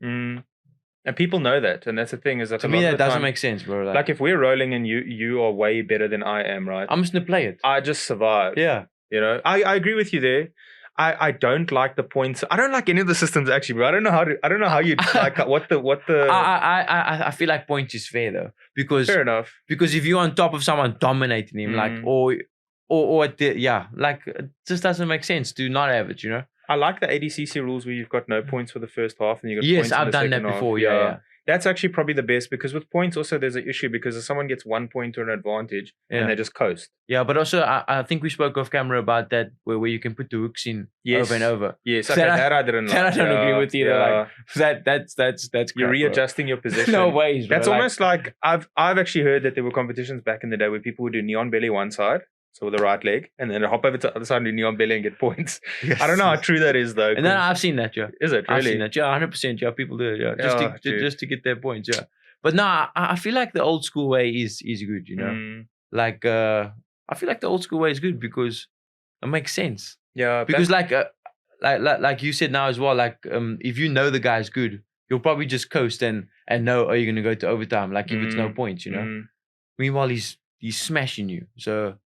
And people know that, and that's the thing is that to me that doesn't make sense, bro. Like if we're rolling and you are way better than I am, right? I'm just gonna play it. I just survive. Yeah, you know, I agree with you there. I don't like the points. I don't like any of the systems actually, bro. I don't know how you like what the. I feel like points is fair though because fair enough. Because if you're on top of someone dominating him, like or at the like it just doesn't make sense to not have it, you know. I like the ADCC rules where you've got no points for the first half and you got points in the I've done that before. Half. Yeah. That's actually probably the best, because with points also there's an issue, because if someone gets 1 point or an advantage and they just coast. Yeah, but also I think we spoke off camera about that where you can put the hooks in over and over. Yes, okay, that I didn't like. That I don't agree with either. Yeah. Like that's crap, you're readjusting your position. No ways, bro. That's almost like I've actually heard that there were competitions back in the day where people would do knee on belly one side, so with the right leg, and then hop over to the other side and do knee on belly and get points. Yes. I don't know how true that is though. And then I've seen that, yeah. Is it really? I've seen that, yeah, 100%. Yeah, people do it, yeah, just to get their points, yeah. But no, I feel like the old school way is good, you know. Like I feel like the old school way is good because it makes sense. Yeah, because like you said now as well, like if you know the guy's good, you'll probably just coast and know, you're gonna go to overtime, like if it's no points, you know. Meanwhile, he's smashing you, so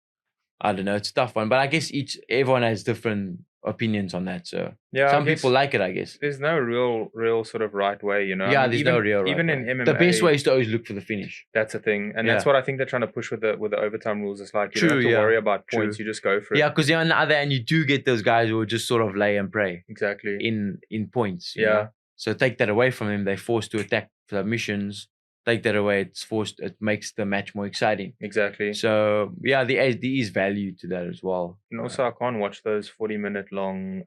I don't know, it's a tough one. But I guess everyone has different opinions on that. So yeah, some people like it, I guess. There's no real sort of right way, you know. Yeah, there's no real right even way. in MMA, the best way is to always look for the finish. That's the thing, and that's what I think they're trying to push with the overtime rules. It's like you don't have to worry about points; you just go for it. Yeah, because on the other hand, you do get those guys who will just sort of lay and pray. Exactly. In points. You know? So take that away from them. They're forced to attack submissions. Take that away, it makes the match more exciting. Exactly. So yeah, there is value to that as well. And also I can't watch those 40-minute long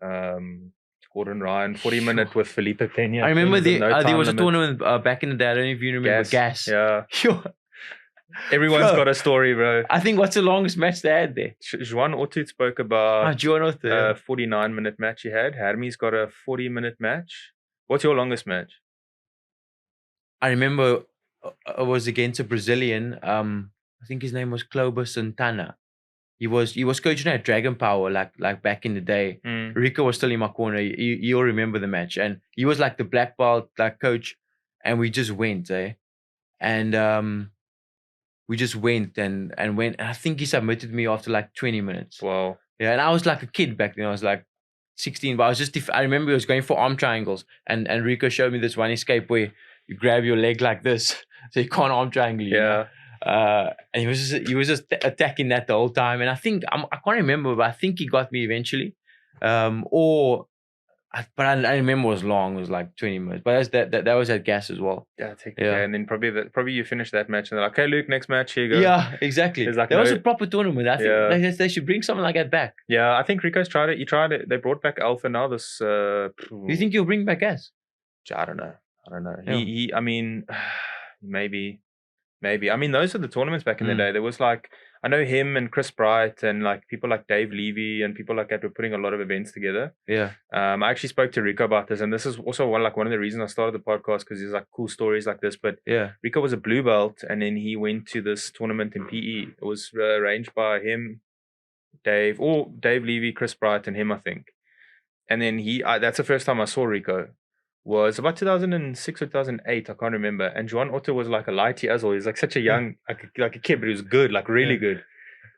Gordon Ryan 40-minute with Felipe Pena. I remember there was a tournament back in the day. I don't know if you remember Gas. Yeah. Everyone's got a story, bro. I think what's the longest match they had there? Juan Ortiz spoke about Juan Ortiz, a 49-minute match he had. Hermes got a 40-minute match. What's your longest match? I remember it was against a Brazilian. I think his name was Cloba Santana. He was coaching at Dragon Power like back in the day. Rico was still in my corner. You'll remember the match, and he was like the black belt like coach, and we just went, and we just went and went. And I think he submitted me after like 20 minutes. Wow. Yeah, and I was like a kid back then. I was like 16, but I remember he was going for arm triangles, and Rico showed me this one escape where you grab your leg like this. So you can't arm triangle. Yeah. And he was just attacking that the whole time. And I think I can't remember, but I think he got me eventually. But I remember it was long. It was like 20 minutes. But that was at Gas as well. Yeah, and then probably you finish that match and they're like, okay, Luke, next match, here you go. Yeah, exactly. Like, that was a proper tournament. I think they should bring something like that back. Yeah, I think Rico's tried it. He tried it. They brought back Alpha now. This. Do you think he'll bring back Gas? I don't know. Yeah. I mean, maybe. I mean, those are the tournaments back in the day. There was like, I know him and Chris Bright and like people like Dave Levy and people like that were putting a lot of events together. Yeah. I actually spoke to Rico about this, and this is also one of the reasons I started the podcast, because there's like cool stories like this. But Rico was a blue belt, and then he went to this tournament in PE. It was arranged by him, Dave Levy, Chris Bright, and him, I think. And then that's the first time I saw Rico. Was about 2006 or 2008, I can't remember. And Juan Otto was like a lighty as well. He's like such a young, like a kid, but he was good, like really good.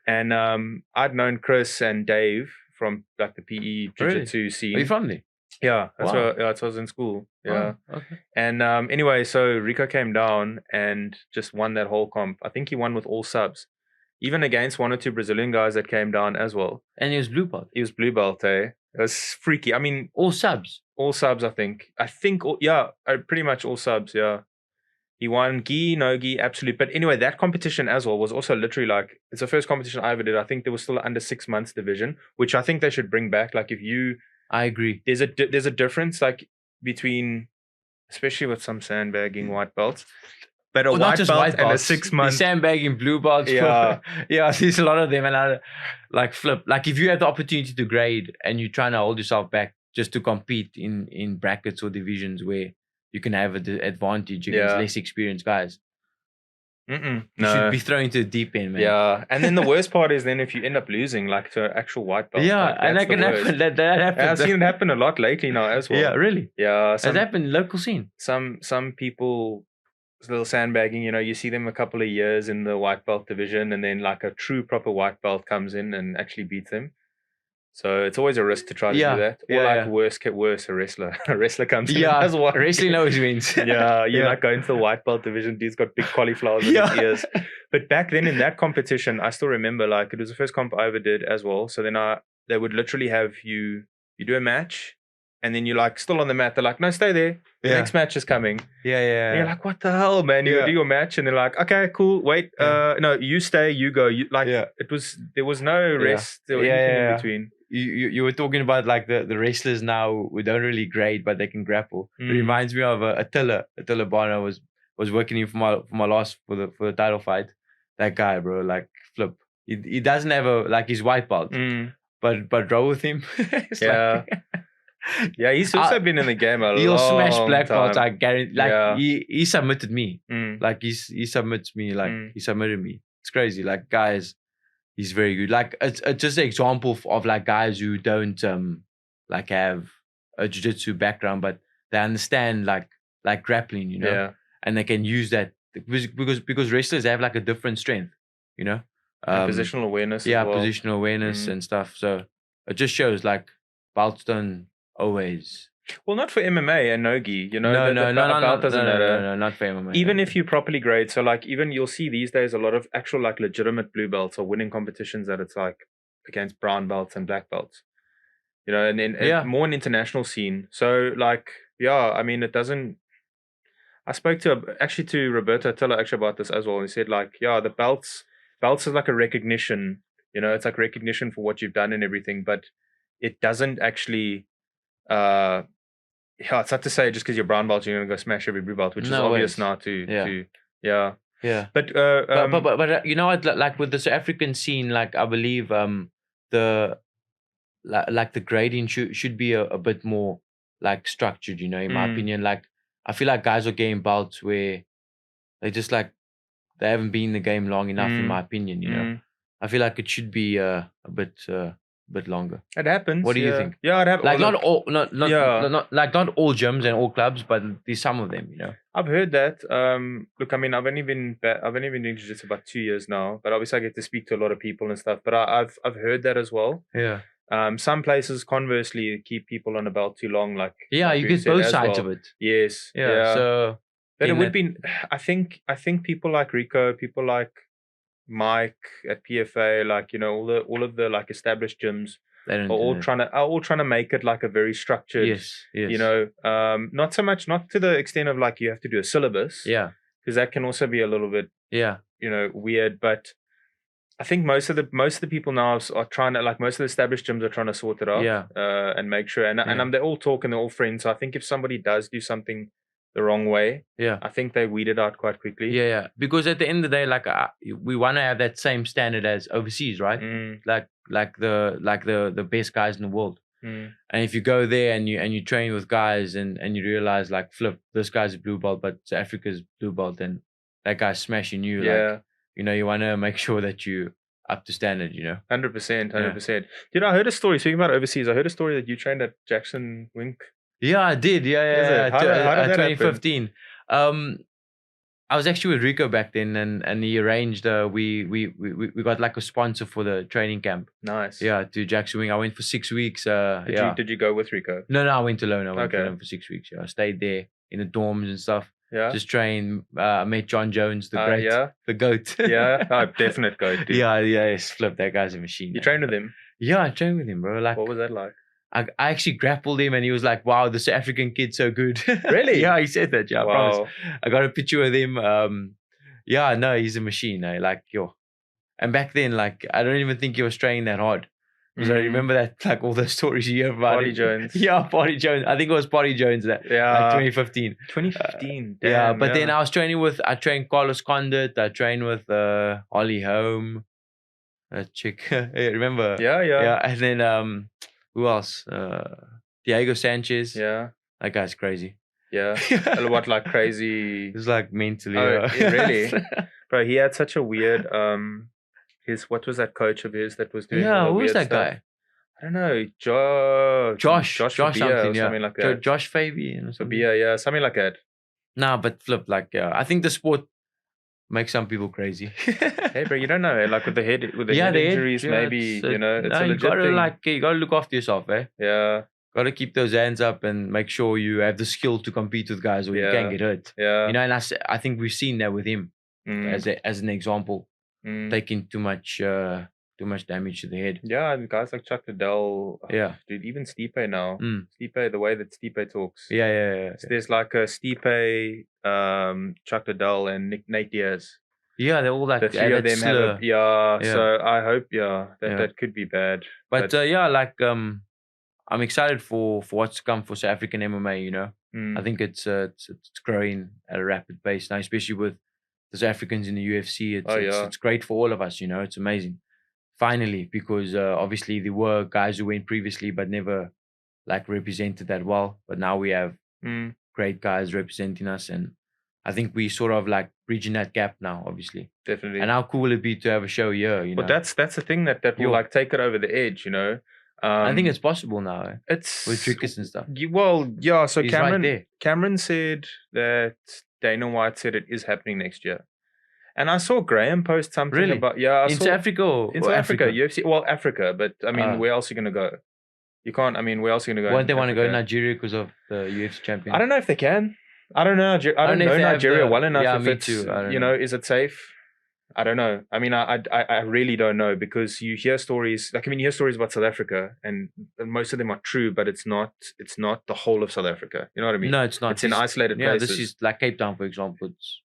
And I'd known Chris and Dave from like the PE jiu-jitsu scene. Are you from there? Yeah, that's where I was in school. Yeah. Oh, okay. And anyway, so Rico came down and just won that whole comp. I think he won with all subs, even against one or two Brazilian guys that came down as well. And he was blue belt. It was freaky. I mean, all subs. All subs, I think. Pretty much all subs, yeah. He won gi, no gi, absolute. But anyway, that competition as well was also literally like, it's the first competition I ever did. I think there was still under 6 months division, which I think they should bring back. Like I agree. There's a difference like between, especially with some sandbagging white belts, but white belt and a 6 month. The sandbagging blue belts. Yeah. Yeah, there's a lot of them. And I like flip. Like if you have the opportunity to grade and you're trying to hold yourself back, just to compete in brackets or divisions where you can have an advantage against less experienced guys. You should be thrown into the deep end, man. Yeah, and then the worst part is then if you end up losing, like to an actual white belt. Yeah, like, and that can happen. That happens. I've seen it happen a lot lately now as well. Yeah, really? Yeah. Has happened in local scene? Some people, a little sandbagging, you see them a couple of years in the white belt division, and then like a true proper white belt comes in and actually beats them. So it's always a risk to try to do that. Or worse, a wrestler comes in as well. Wrestling always wins. You're like going to the white belt division. Dude's got big cauliflowers in his ears. But back then in that competition, I still remember like it was the first comp I ever did as well. So then they would literally have you do a match, and then you're like still on the mat. They're like, no, stay there. The Yeah. next match is coming. Yeah. And you're like, what the hell, man? You Yeah. do your match, and they're like, okay, cool. Wait, no, you stay, you go. You like there was no rest or anything in between. You were talking about like the wrestlers now who don't really grade, but they can grapple. It reminds me of Attila Barna was working in for my last for the title fight. That guy, bro, like flip. He doesn't have his white belt, but roll with him. Yeah, he's also been in the game a he'll long smash black time. belts. I guarantee. Like he submitted me. Like he submits me. Like he submitted me. It's crazy. Like guys. He's very good. Like it's just an example of like guys who don't like have a jiu-jitsu background, but they understand like grappling, you know, and they can use that because wrestlers have like a different strength, you know, positional awareness. Yeah, as well. Positional awareness and stuff. So it just shows like belts don't always. Well, not for MMA and nogi, you know. No, belt doesn't matter. No, not for MMA. Even if you properly grade, so like even you'll see these days a lot of actual like legitimate blue belts are winning competitions that it's like against brown belts and black belts, you know, and then more an international scene. So like, I mean, it doesn't. I spoke to Roberto Attila actually about this as well, and he said like, the belts is like a recognition, you know, it's like recognition for what you've done and everything, but it doesn't actually. It's not to say just because you're brown belt you're gonna go smash every blue belt, which is obvious now to. But you know what? Like with the South African scene, like I believe the grading should be a bit more like structured. You know, in my opinion, like I feel like guys are getting belts where they just like they haven't been in the game long enough. In my opinion, you know, I feel like it should be a bit longer. It happens. What do you think? Yeah, it happens. Like not all gyms and all clubs, but there's some of them, you know. I've heard that. Look, I mean, I've only been doing jiu-jitsu about 2 years now, but obviously I get to speak to a lot of people and stuff. But I've heard that as well. Yeah. Some places conversely keep people on a belt too long. Like you get both sides of it. Yes. Yeah. So, but it would be. I think people like Rico, people like Mike at PFA, like, you know, all of the like established gyms are all trying to make it like a very structured. Yes. You know, not to the extent of like you have to do a syllabus. Yeah. Because that can also be a little bit. Yeah. You know, weird, but I think most of the people now are trying to, like, most of the established gyms are trying to sort it out. Yeah. And make sure, and they all talk and they're all friends. So I think if somebody does do something the wrong way, I think they weed it out quite quickly. Yeah. Because at the end of the day, like we want to have that same standard as overseas, right? Like the best guys in the world. And if you go there and you train with guys and you realize like, flip, this guy's a blue belt, but South Africa's blue belt, then that guy's smashing you. Like, you know, you want to make sure that you up to standard, you know. 100%. Dude, I heard a story, speaking about overseas, I heard a story that you trained at Jackson Wink. Yeah, I did. Yeah. How did that 2015. I was actually with Rico back then, and he arranged. We got like a sponsor for the training camp. Nice. Yeah, to Jackson Wing. I went for 6 weeks. Did you go with Rico? No, I went alone. I went alone for 6 weeks. Yeah, I stayed there in the dorms and stuff. Yeah. Just trained. I met John Jones, the goat. Yeah, definite goat. Dude. Yeah. Flip, that guy's a machine. You trained with him? Yeah, I trained with him, bro. Like, what was that like? I actually grappled him and he was like, wow, the South African kid's so good. Really? Yeah, he said that. Yeah, wow. I promise. I got a picture with him. He's a machine. And back then, like, I don't even think he was training that hard. Because I remember that, like, all those stories you hear about Potty Jones. Yeah, Potty Jones. I think it was Potty Jones like 2015. 2015. But then I trained Carlos Condit. I trained with Holly Holm. That chick. Remember? Yeah. And then, who else? Diego Sanchez. Yeah. That guy's crazy. Yeah. What, like crazy? It's like mentally. Oh, really? Bro, he had such a weird, what was that coach of his that was doing who was that stuff? Guy? I don't know. Josh something like that. Josh Fabian or something. Yeah, something like that. Nah, but flip, like, I think the sport makes some people crazy. Hey, bro, you don't know, like with the head injuries, maybe, you know, it's a legit thing. You gotta look after yourself, eh? Yeah. Gotta keep those hands up and make sure you have the skill to compete with guys, or you can't get hurt. Yeah. You know, and I think we've seen that with him as an example, taking too much damage to the head. Yeah, and guys like Chuck Liddell. Yeah. Dude, even Stipe now. Mm. Stipe, the way that Stipe talks. Yeah. So there's like a Stipe, Chuck Liddell, and Nate Diaz. Yeah, they're all like The three of them have Yeah. So I hope that could be bad. But yeah, like I'm excited for what's to come for South African MMA. You know, I think it's growing at a rapid pace now, especially with the South Africans in the UFC. It's great for all of us. You know, it's amazing. Finally, because obviously there were guys who went previously but never like represented that well. But now we have great guys representing us, and I think we sort of like bridging that gap now, obviously. Definitely. And how cool will it be to have a show here, you know? But that's the thing that will like take it over the edge, you know. I think it's possible now. It's with Dricus and stuff. Well, yeah. So He's Cameron, right there. Cameron said that Dana White said it is happening next year, and I saw Graham post something about in South Africa or Africa, UFC. Well, Africa, but I mean, where else are you gonna go? You can't. I mean, where else are you gonna go? Won't they want to go to Nigeria because of the UFC champion? I don't know if they can. I don't know. I don't know Nigeria well enough. Yeah, if me it's, too. You know, is it safe? I don't know. I mean, I really don't know, because you hear stories. Like, I mean, you hear stories about South Africa, and most of them are true, but it's not the whole of South Africa. You know what I mean? No, it's not. It's in isolated places. This is like Cape Town, for example.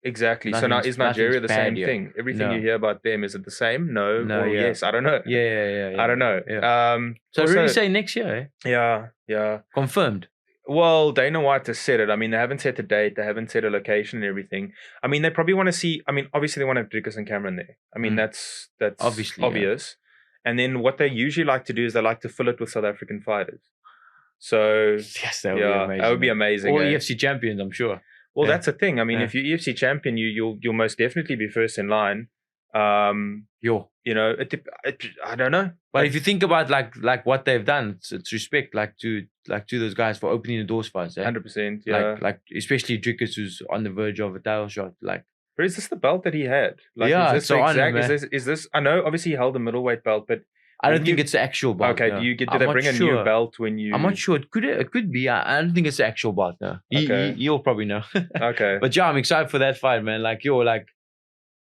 Exactly. So now, is Nigeria the same thing? Everything you hear about them, is it the same? No. Yes. I don't know. Yeah. I don't know. Yeah. So also, really say next year, eh? Yeah. Confirmed. Well, Dana White has said it. I mean, they haven't set a date. They haven't set a location and everything. I mean, they probably want to see. I mean, obviously they want to have Dricus and Cameron there. I mean, that's obviously obvious. Yeah. And then what they usually like to do is they like to fill it with South African fighters. So yes, that would be amazing. That would be amazing. Or EFC champions, I'm sure. Well, that's the thing. I mean, if you're EFC champion, you'll most definitely be first in line. You know, I don't know. But if you think about like what they've done, it's respect like to those guys for opening the doors for us. 100%. Yeah. Like especially Dricus, who's on the verge of a title shot. Like, but is this the belt that he had? Like, yeah, is this is this? I know, obviously he held a middleweight belt, but I don't think it's the actual belt. Okay, no. do they bring a new belt when you? I'm not sure. It could be. I don't think it's the actual belt. No. Okay. You'll probably know. Okay. But yeah, I'm excited for that fight, man. Like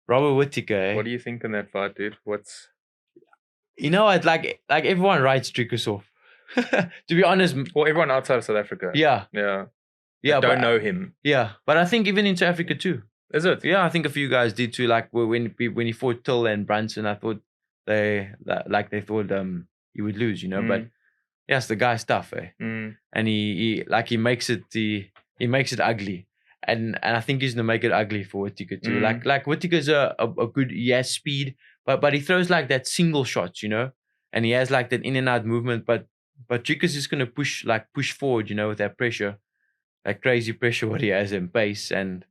Robert Whittaker. Eh? What do you think in that fight, dude? You know what? Like everyone writes Dricus off. To be honest. Well, everyone outside of South Africa. Yeah. Don't know him. Yeah, but I think even in South Africa too. Is it? Yeah, I think a few guys did too. Like when he fought Till and Brunson, I thought they thought he would lose, you know. But yeah, it's the guy's tough, eh? And he makes it ugly. And I think he's gonna make it ugly for Whittaker too. Like Whittaker's a good, he has speed, but he throws like that single shots, you know, and he has like that in and out movement. But Dricus is gonna push forward, you know, with that pressure, that crazy pressure what he has in pace, and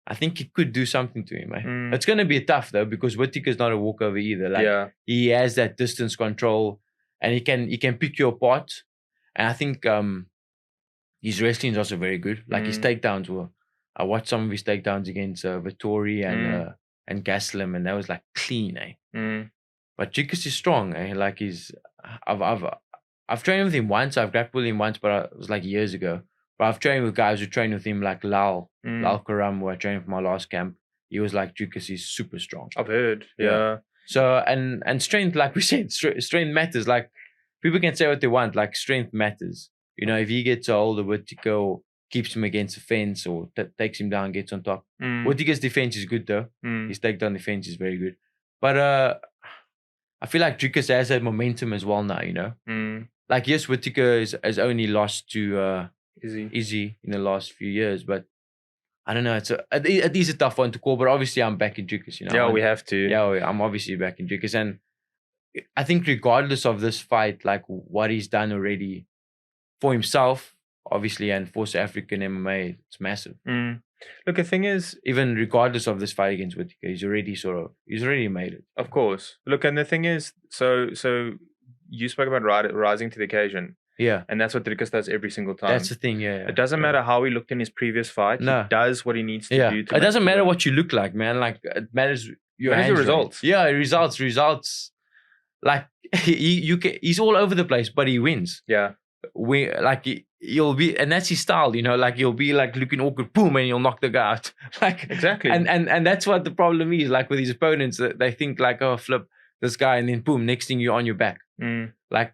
I think it could do something to him. Eh? It's gonna be tough though, because Whittaker's not a walkover either. Like he has that distance control, and he can pick you apart. And I think his wrestling is also very good. Like his takedowns were. I watched some of his takedowns against Vittori and Gaslam, and that was like clean, eh? But Dricus is strong, eh? Like I've trained with him once. I've grappled him once, but it was like years ago. But I've trained with guys who train with him, like Lal Karam, who I trained for my last camp. He was like, Dricus is super strong. I've heard, yeah. So and strength, like we said, strength matters. Like people can say what they want, like strength matters. You know, if he gets a hold of Whittaker, or keeps him against the fence, or takes him down, gets on top. Whittaker's defense is good though. His takedown defense is very good. But I feel like Dricus has that momentum as well now, you know. Like yes, Whittaker has only lost to Izzy in the last few years, but I don't know. It is a tough one to call, but obviously I'm back in Dricus, you know. Yeah, we have to. Yeah, I'm obviously back in Dricus, and I think regardless of this fight, like what he's done already for himself, obviously, and for South African MMA, it's massive. Look, the thing is, even regardless of this fight against Whittaker, he's already made it. Of course. Look, and the thing is, so you spoke about rising to the occasion. Yeah. And that's what Dricus does every single time. That's the thing, yeah. It doesn't matter how he looked in his previous fight. No. He does what he needs to do. It doesn't matter what you look like, man. Like, it matters your results. Yeah, results. Like, he's all over the place, but he wins. Yeah. You'll be, and that's his style, you know, like you'll be like looking awkward, boom, and you'll knock the guy out. Like exactly. And that's what the problem is, like with his opponents, they think like, oh flip, this guy, and then boom, next thing you're on your back. Like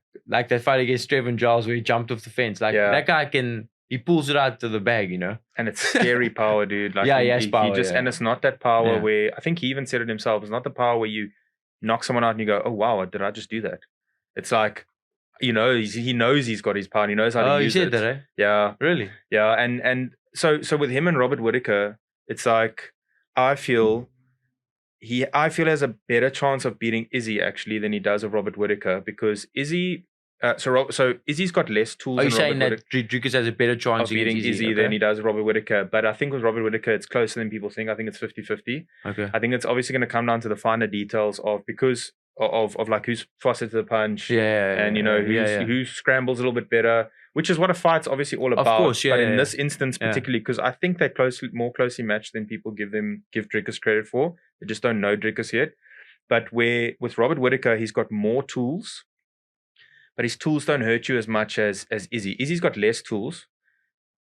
that fight against Trevin Giles where he jumped off the fence. Like that guy he pulls it out to the bag, you know. And it's scary power, dude. Like he has power. And it's not that power where I think he even said it himself. It's not the power where you knock someone out and you go, "Oh wow, did I just do that?" It's like, you know, he knows he's got his power. And he knows how to use it. Oh, he said that, eh? Yeah, really? Yeah, and so with him and Robert Whittaker, it's like I feel he has a better chance of beating Izzy actually than he does of Robert Whittaker, because Izzy. So Izzy's got less tools. Are you saying that Dricus has a better chance of beating Izzy than he does Robert Whittaker? But I think with Robert Whittaker, it's closer than people think. I think it's 50-50. Okay. I think it's obviously going to come down to the finer details of like who's faster to the punch. And you know who scrambles a little bit better, which is what a fight's obviously all about. Of course, but in this instance particularly, because I think they're more closely matched than people give Dricus credit for. They just don't know Dricus yet. But with Robert Whittaker, he's got more tools. But his tools don't hurt you as much as Izzy. Izzy's got less tools.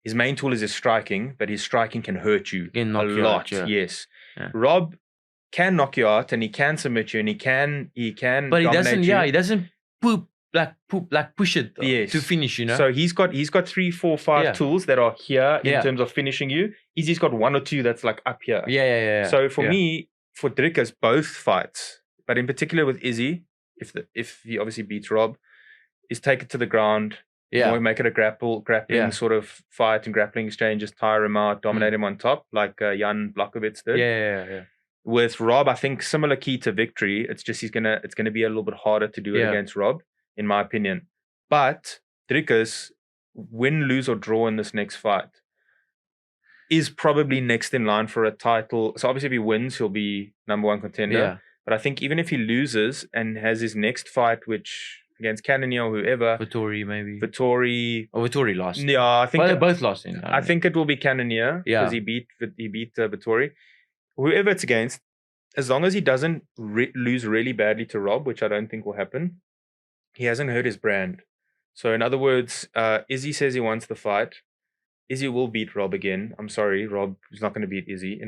His main tool is his striking, but his striking can hurt you a lot. Yes. Yeah. Rob can knock you out and he can submit you and he can but he doesn't you. He doesn't push it to finish, you know. So he's got 3, 4, 5 tools that are here in terms of finishing you. Izzy's got 1 or 2 that's like up here. Yeah. So for me, for Dricus, both fights, but in particular with Izzy, if he obviously beats Rob, is take it to the ground, make it a grappling sort of fight and grappling exchange, just tire him out, dominate him on top, like Jan Blachowicz did. Yeah. With Rob, I think similar key to victory. It's just it's gonna be a little bit harder to do it against Rob, in my opinion. But Dricus, win, lose or draw in this next fight, is probably next in line for a title. So obviously if he wins, he'll be #1 contender. Yeah. But I think even if he loses and has his next fight, which against Cannonier or whoever. Vettori, maybe. Vettori lost. Yeah, I think they both lost. I think it will be Cannonier because he beat Vettori. Whoever it's against, as long as he doesn't lose really badly to Rob, which I don't think will happen, he hasn't hurt his brand. So in other words, Izzy says he wants the fight. Izzy will beat Rob again. I'm sorry, Rob is not going to beat Izzy.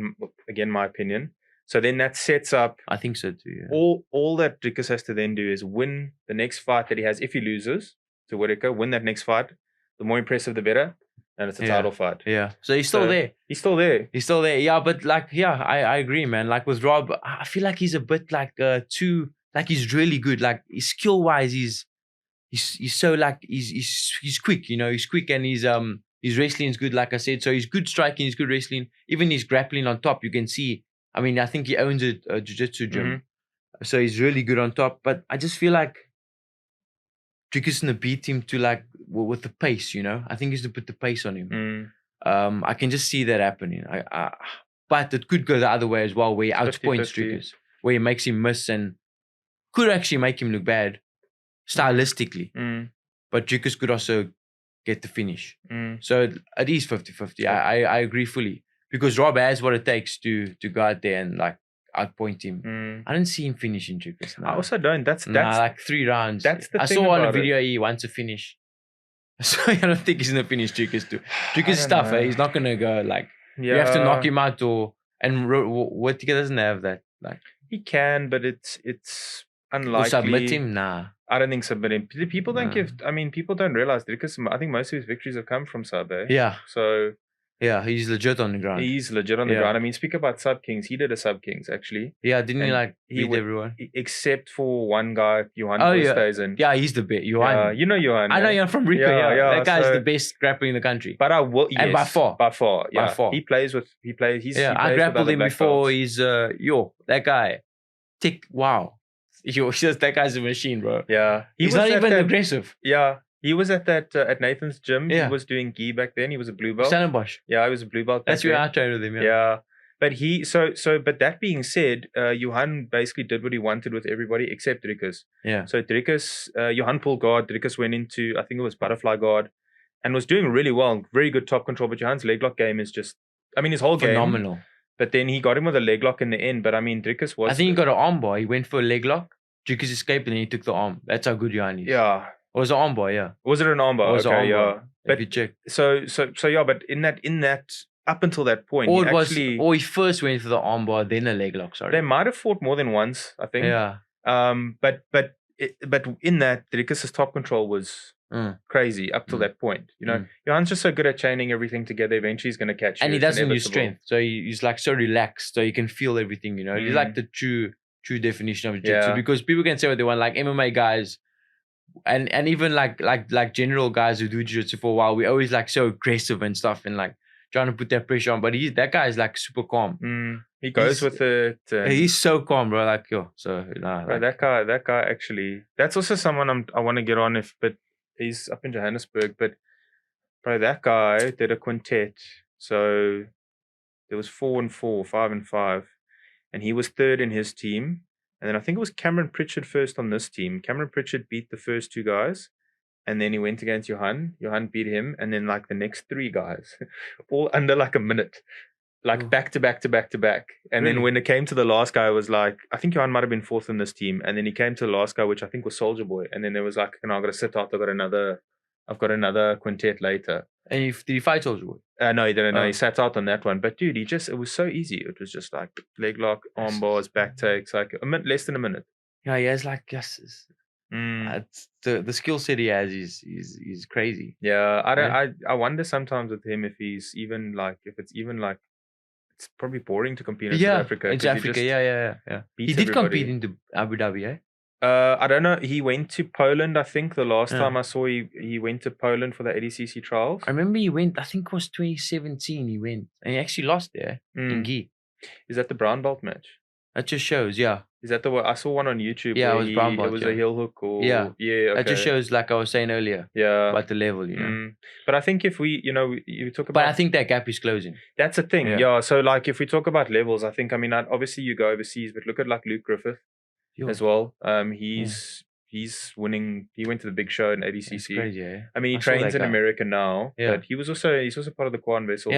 Again, my opinion. So then that sets up. I think so too. Yeah. All that Dricus has to then do is win the next fight that he has. If he loses to Whittaker, win that next fight. The more impressive, the better, and it's a title fight. Yeah. So he's still there. He's still there. Yeah, but I agree, man. Like with Rob, I feel like he's a bit like too. Like he's really good. Like skill wise, he's so like he's quick. You know, he's quick and his wrestling is good. Like I said, so he's good striking, he's good wrestling. Even his grappling on top, you can see. I mean, I think he owns a jiu-jitsu gym. So he's really good on top. But I just feel like Dricus gonna beat him to like with the pace, you know. I think he's gonna put the pace on him. I can just see that happening. But it could go the other way as well, where he outspoints Dricus, where he makes him miss and could actually make him look bad stylistically. But Dricus could also get the finish. So it is 50-50. I agree fully. Because Rob has what it takes to go out there and like outpoint him. I didn't see him finishing Dricus. I also don't. That's like 3 rounds. That's the I thing saw on a video he wants to finish. So I don't think he's gonna finish Dricus too. Dricus is tough. He's not gonna go like you have to knock him out and Whittaker doesn't have that. Like he can, but it's unlikely. Or submit him? Nah. I don't think submit him. People don't people don't realize Dricus. I think most of his victories have come from sub. Yeah. So. Yeah, he's legit on the ground. He's legit on the ground. I mean, speak about Sub Kings. He did a Sub Kings, actually. Yeah, didn't he like beat everyone? Except for one guy, Johan Oosthuizen. Yeah, he's the best. Johan. You know Johan. I know Johan from Rico. Yeah. That guy's the best grappler in the country. But I will, and by far. By far. He plays. I grappled him before. He's, that guy. Wow. That guy's a machine, bro. Yeah. He's not even aggressive. Yeah. He was at that at Nathan's gym. Yeah. He was doing gi back then. He was a blue belt. Stellenbosch. Yeah, he was a blue belt. That's where I trained with him. Yeah. But but that being said, Johan basically did what he wanted with everybody except Dricus. Yeah. So Dricus, Johan pulled guard. Dricus went into, I think it was butterfly guard, and was doing really well. Very good top control. But Johan's leg lock game is just, I mean, his whole phenomenal. Game. But then he got him with a leg lock in the end. But I mean, Dricus was. I think he got an arm bar. He went for a leg lock. Dricus escaped and then he took the arm. That's how good Johan is. Yeah. Or was it an arm bar? Yeah. Was it an arm bar? Okay, yeah. But if you check. So yeah, but in that up until that point, or he first went for the arm bar, then a leg lock. Sorry. They might have fought more than once, I think. Yeah. But in that, Dricus's top control was crazy up till that point. You know, Johan's just so good at chaining everything together. Eventually, he's going to catch you. And he It's doesn't use inevitable. strength. So he's like so relaxed. So you can feel everything, you know. He's like the true definition of jiu-jitsu. Yeah. Because people can say what they want, like MMA guys and even like general guys who do jiu-jitsu for a while, we always like so aggressive and stuff and like trying to put that pressure on. But that guy is like super calm. He goes with it. He's so calm, bro. Like, yo. So bro, that guy actually, that's also someone I want to get on but he's up in Johannesburg. But bro, that guy did a quintet. So there was 4 and 4, 5 and 5, and he was third in his team. And then I think it was Cameron Pritchard first on this team. Cameron Pritchard beat the first 2 guys, and then he went against Johan. Johan beat him, and then like the next 3 guys, all under like a minute, like back to back to back to back. And then when it came to the last guy, it was like, I think Johan might have been 4th in this team, and then he came to the last guy, which I think was Soldier Boy, and then there was like, I've got to sit out. I've got another quintet later. And did he fight Soldier Boy? No, he didn't. No, he sat out on that one. But dude, it was so easy. It was just like leg lock, arm bars, back takes, like less than a minute. Yeah, he has like the skill set he has is crazy. Yeah, I wonder sometimes with him if it's probably boring to compete in South Africa. In South Africa, yeah. He did compete in Abu Dhabi, eh? I don't know. He went to Poland, I think. The last time I saw he went to Poland for the ADCC trials. I remember he went, I think it was 2017 he went. And he actually lost there in Gi. Is that the brown belt match? That just shows, yeah. Is that the one? I saw one on YouTube. Yeah, it was brown belt. It was a heel hook or... Yeah. Okay. That just shows, like I was saying earlier, about the level, you know. But I think if we, you talk about... But I think that gap is closing. That's the thing, yeah. So like if we talk about levels, I think, obviously you go overseas, but look at like Luke Griffith as well. He's winning. He went to the big show in ADCC. That's crazy, eh? He trains in America now, but he's also part of the Quan Vessels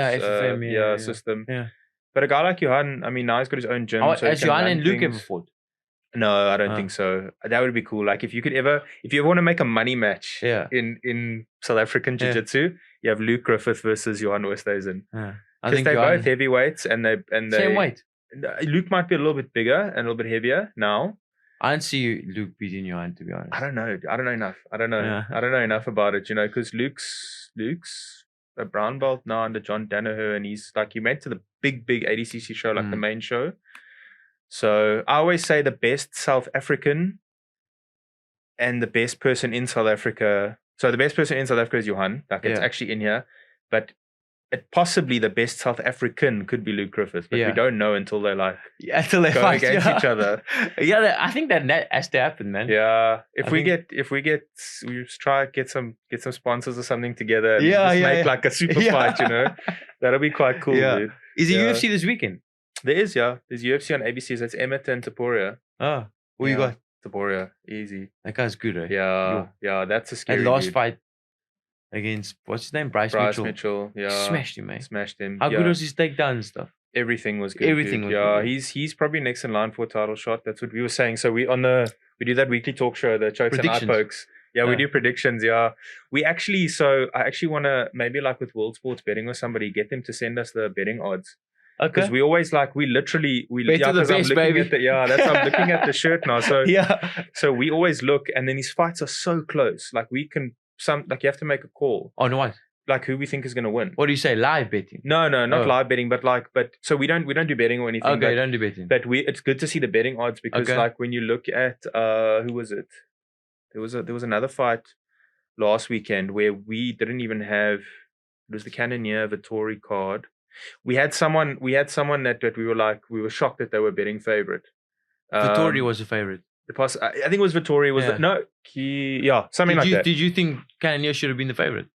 system. Yeah. But a guy like Johan, now he's got his own gym. So has Johan and Luke ever fought? No, I don't think so. That would be cool. Like if you ever want to make a money match in South African Jiu-Jitsu, you have Luke Griffith versus Johan Oosthuizen. Because they're both heavyweights and they same weight. Luke might be a little bit bigger and a little bit heavier now. I don't see Luke beating Johan, to be honest. I don't know enough. I don't know enough about it, because Luke's a brown belt now under John Danaher, and he went to the big ADCC show, like the main show. So I always say the best South African and the best person in South Africa. So the best person in South Africa is Johan. It's actually in here, but possibly the best South African could be Luke Griffith, but we don't know until they go fight against each other. Yeah, I think that has to happen, man. Yeah, we try to get some sponsors or something together. And make like a super fight, That'll be quite cool, dude. Is it UFC this weekend? There is, There's UFC on ABC. That's Emmett and Taporia. Oh, who you got? Taporia, easy. That guy's good, right? Yeah. That's a scary. That last fight against what's his name, Bryce Mitchell. Yeah, smashed him, mate. Smashed him. How good was his takedown and stuff? Everything was good. Everything was good. Good. He's probably next in line for a title shot. That's what we were saying. So we do that weekly talk show, the Chokes and Eye Pokes. Yeah, we do predictions. Yeah, I actually want to maybe like with World Sports Betting or somebody, get them to send us the betting odds. Okay. Because we always bet to the best, baby. That's I'm looking at the shirt now. So so we always look, and then his fights are so close. Like we can you have to make a call on what, like who we think is going to win. What do you say, live betting? No, not live betting, but so we don't do betting or anything. Okay, don't do betting. But it's good to see the betting odds because like when you look at who was it? There was another fight last weekend where we didn't even have. It was the Cannonier Vittori card. We had someone that we were shocked that they were betting favorite. Vittori was a favorite. I think it was Vittori. Something like that. Did you think Cannonier should have been the favorite?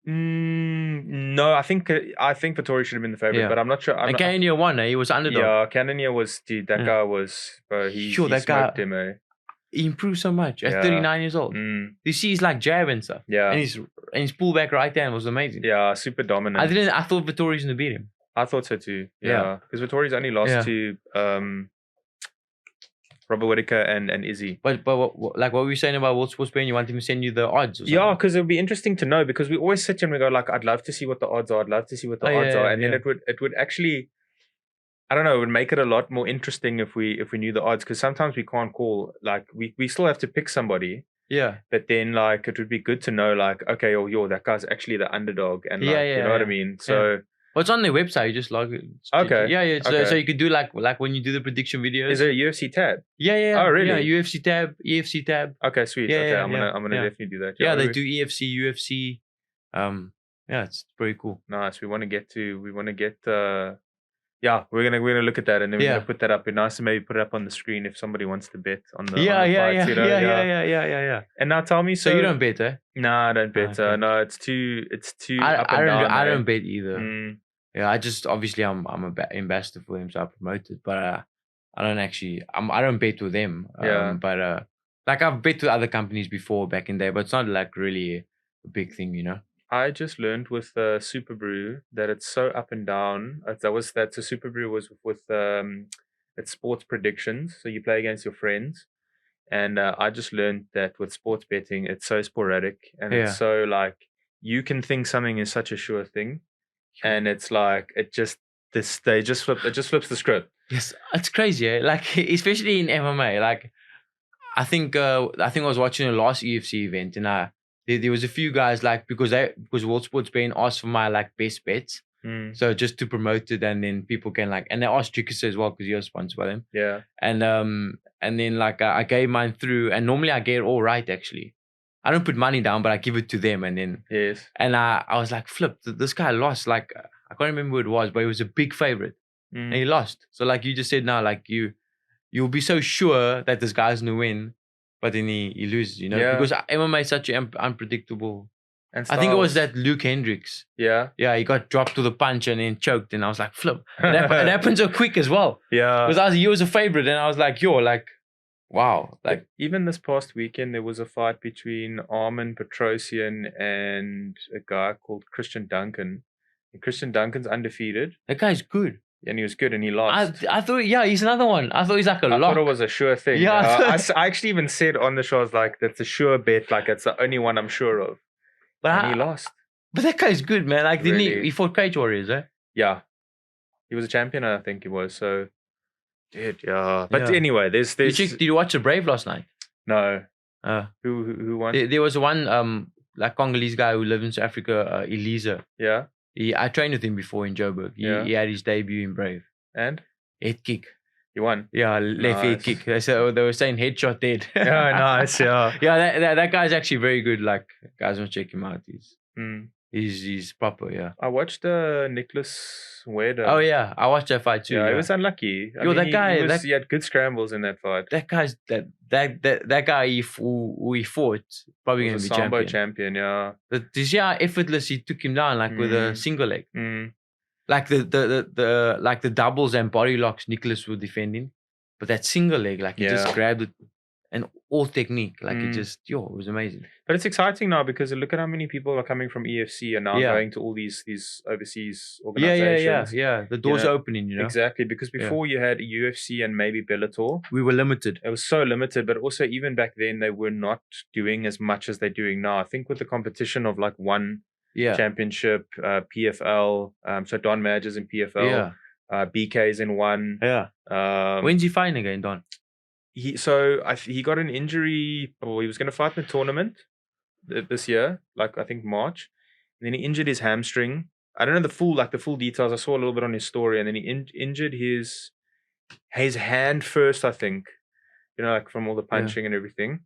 No, I think Vittori should have been the favorite, but I'm not sure. And Cannonier won, He was underdog. Yeah, Cannonier was, dude, that guy was, he smoked him, He improved so much at 39 years old. You see his jab and stuff. Yeah. And his pullback right hand was amazing. Yeah, super dominant. I thought Vittori's gonna beat him. I thought so too. Yeah. Because Vittori's only lost to Robert Whittaker and Izzy. But what were you saying about World Sports Betting? You want him to send you the odds or something? Yeah, because it would be interesting to know, because we always sit here and we go I'd love to see what the odds are. I'd love to see what the odds are. And then it would actually, I don't know, it would make it a lot more interesting if we knew the odds, because sometimes we can't call, like we still have to pick somebody, Yeah. but then like it would be good to know, like, okay, that guy's actually the underdog, and Yeah, like, you know what I yeah. mean? So Well, it's on their website. You just log it. Okay, Yeah. So okay. you could do like when you do the prediction videos. Is there a UFC tab? Yeah. Oh, really? Yeah, UFC tab, EFC tab. Okay, sweet. Yeah, Okay, yeah, I'm gonna yeah. definitely do that. Yeah, they do EFC, UFC. Yeah, it's pretty cool. Nice. We want to get yeah, we're gonna look at that, and then we're Yeah. gonna put that up. It'd be nice to maybe put it up on the screen if somebody wants to bet on the Yeah. fights, you know? Yeah. And now tell me, So you don't bet, eh? Nah, I don't bet. Okay. No, it's too up and down. I don't bet either. Mm. Yeah, I just obviously I'm a ambassador for them, so I promote it. But I don't actually I don't bet with them. Yeah. But like I've bet with other companies before back in the day, but it's not like really a big thing, you know. I just learned with Super Brew that it's so up and down. That's a Super Brew was with it's sports predictions. So you play against your friends, and I just learned that with sports betting, it's so sporadic, and Yeah. it's so like you can think something is such a sure thing, and it's like it just flips the script. Yes, it's crazy, eh? Like especially in MMA. Like I think I was watching the last UFC event, and there was a few guys like because World Sports Betting asked for my like best bets, so just to promote it, and then people can like, and they asked Jukis as well because you're sponsored by them. Yeah. And then like I gave mine through, and normally I get it all right actually. I don't put money down, but I give it to them, and then Yes. and I was like, flip, this guy lost. Like I can't remember who it was, but he was a big favorite, and he lost. So like you just said now, like you'll be so sure that this guy's gonna win, but then he loses, you know, because MMA is such an unpredictable. And I think it was that Luke Hendricks. Yeah. Yeah, he got dropped to the punch and then choked, and I was like, flip. It happened so quick as well. Yeah. Because he was a favorite, and I was like, wow. Like even this past weekend, there was a fight between Armin Petrosian and a guy called Christian Duncan. And Christian Duncan's undefeated. That guy's good. And he was good, and he lost. I thought, he's another one. I thought he's like a lock. I thought it was a sure thing. Yeah. I actually even said on the show, I was like, that's a sure bet. Like, it's the only one I'm sure of. And he lost. But that guy's good, man. Like, Really? didn't he fought Cage Warriors, eh? Yeah. He was a champion, I think he was. So, dude, yeah. But anyway, there's... Did you watch The Brave last night? No. Who won? There was one like Congolese guy who lived in South Africa, Elisa. Yeah. I trained with him before in Joburg. He had his debut in Brave. And? Head kick. He won? Yeah, left head kick. So they were saying headshot dead. Yeah, nice, yeah. Yeah, that guy's actually very good. Like, guys want to check him out. He's proper, yeah. I watched Nicholas Weda. Oh, yeah. I watched that fight too. Yeah, he was unlucky. That guy... He had good scrambles in that fight. That guy's... That guy who he fought, probably going to be Sambo champion. Yeah. But did you see how effortless he took him down, like with a single leg? Like the doubles and body locks Nicholas was defending, but that single leg, like he just grabbed it, and all technique, like it was amazing. But it's exciting now because look at how many people are coming from EFC and now going to all these overseas organizations. Yeah. The doors are opening, you know. Exactly, because before you had UFC and maybe Bellator. We were limited. It was so limited, but also even back then they were not doing as much as they're doing now. I think with the competition of like one championship, PFL, so Don Madge is in PFL, BK's in one. Yeah. When's he fighting again, Don? He got an injury. He was going to fight in the tournament this year, like I think March. And then he injured his hamstring. I don't know the full details. I saw a little bit on his story, and then he injured his hand first, I think. You know, like from all the punching and everything.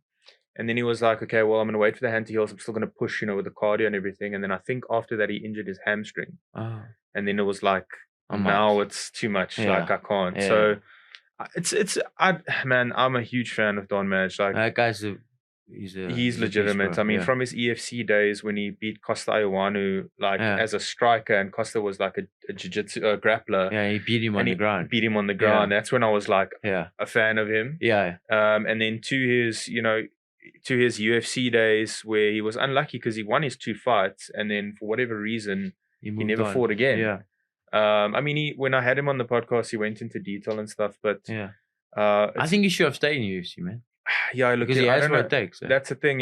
And then he was like, okay, well, I'm going to wait for the hand to heal. So I'm still going to push, with the cardio and everything. And then I think after that, he injured his hamstring. Oh. And then it was like, now it's too much. Yeah. Like I can't. Yeah. So I'm a huge fan of Don Madge. Like that guy's he's legitimate. I mean, from his EFC days when he beat Costa Ioanu, as a striker, and Costa was like a jiu-jitsu grappler. Yeah, he beat him on the ground. Beat him on the ground. Yeah. That's when I was like a fan of him. Yeah. And then to his UFC days where he was unlucky because he won his 2 fights, and then for whatever reason he never fought again. Yeah. I mean, when I had him on the podcast, he went into detail and stuff, but I think he should have stayed in UFC, man. Yeah, look, because he has what it takes. That's the thing,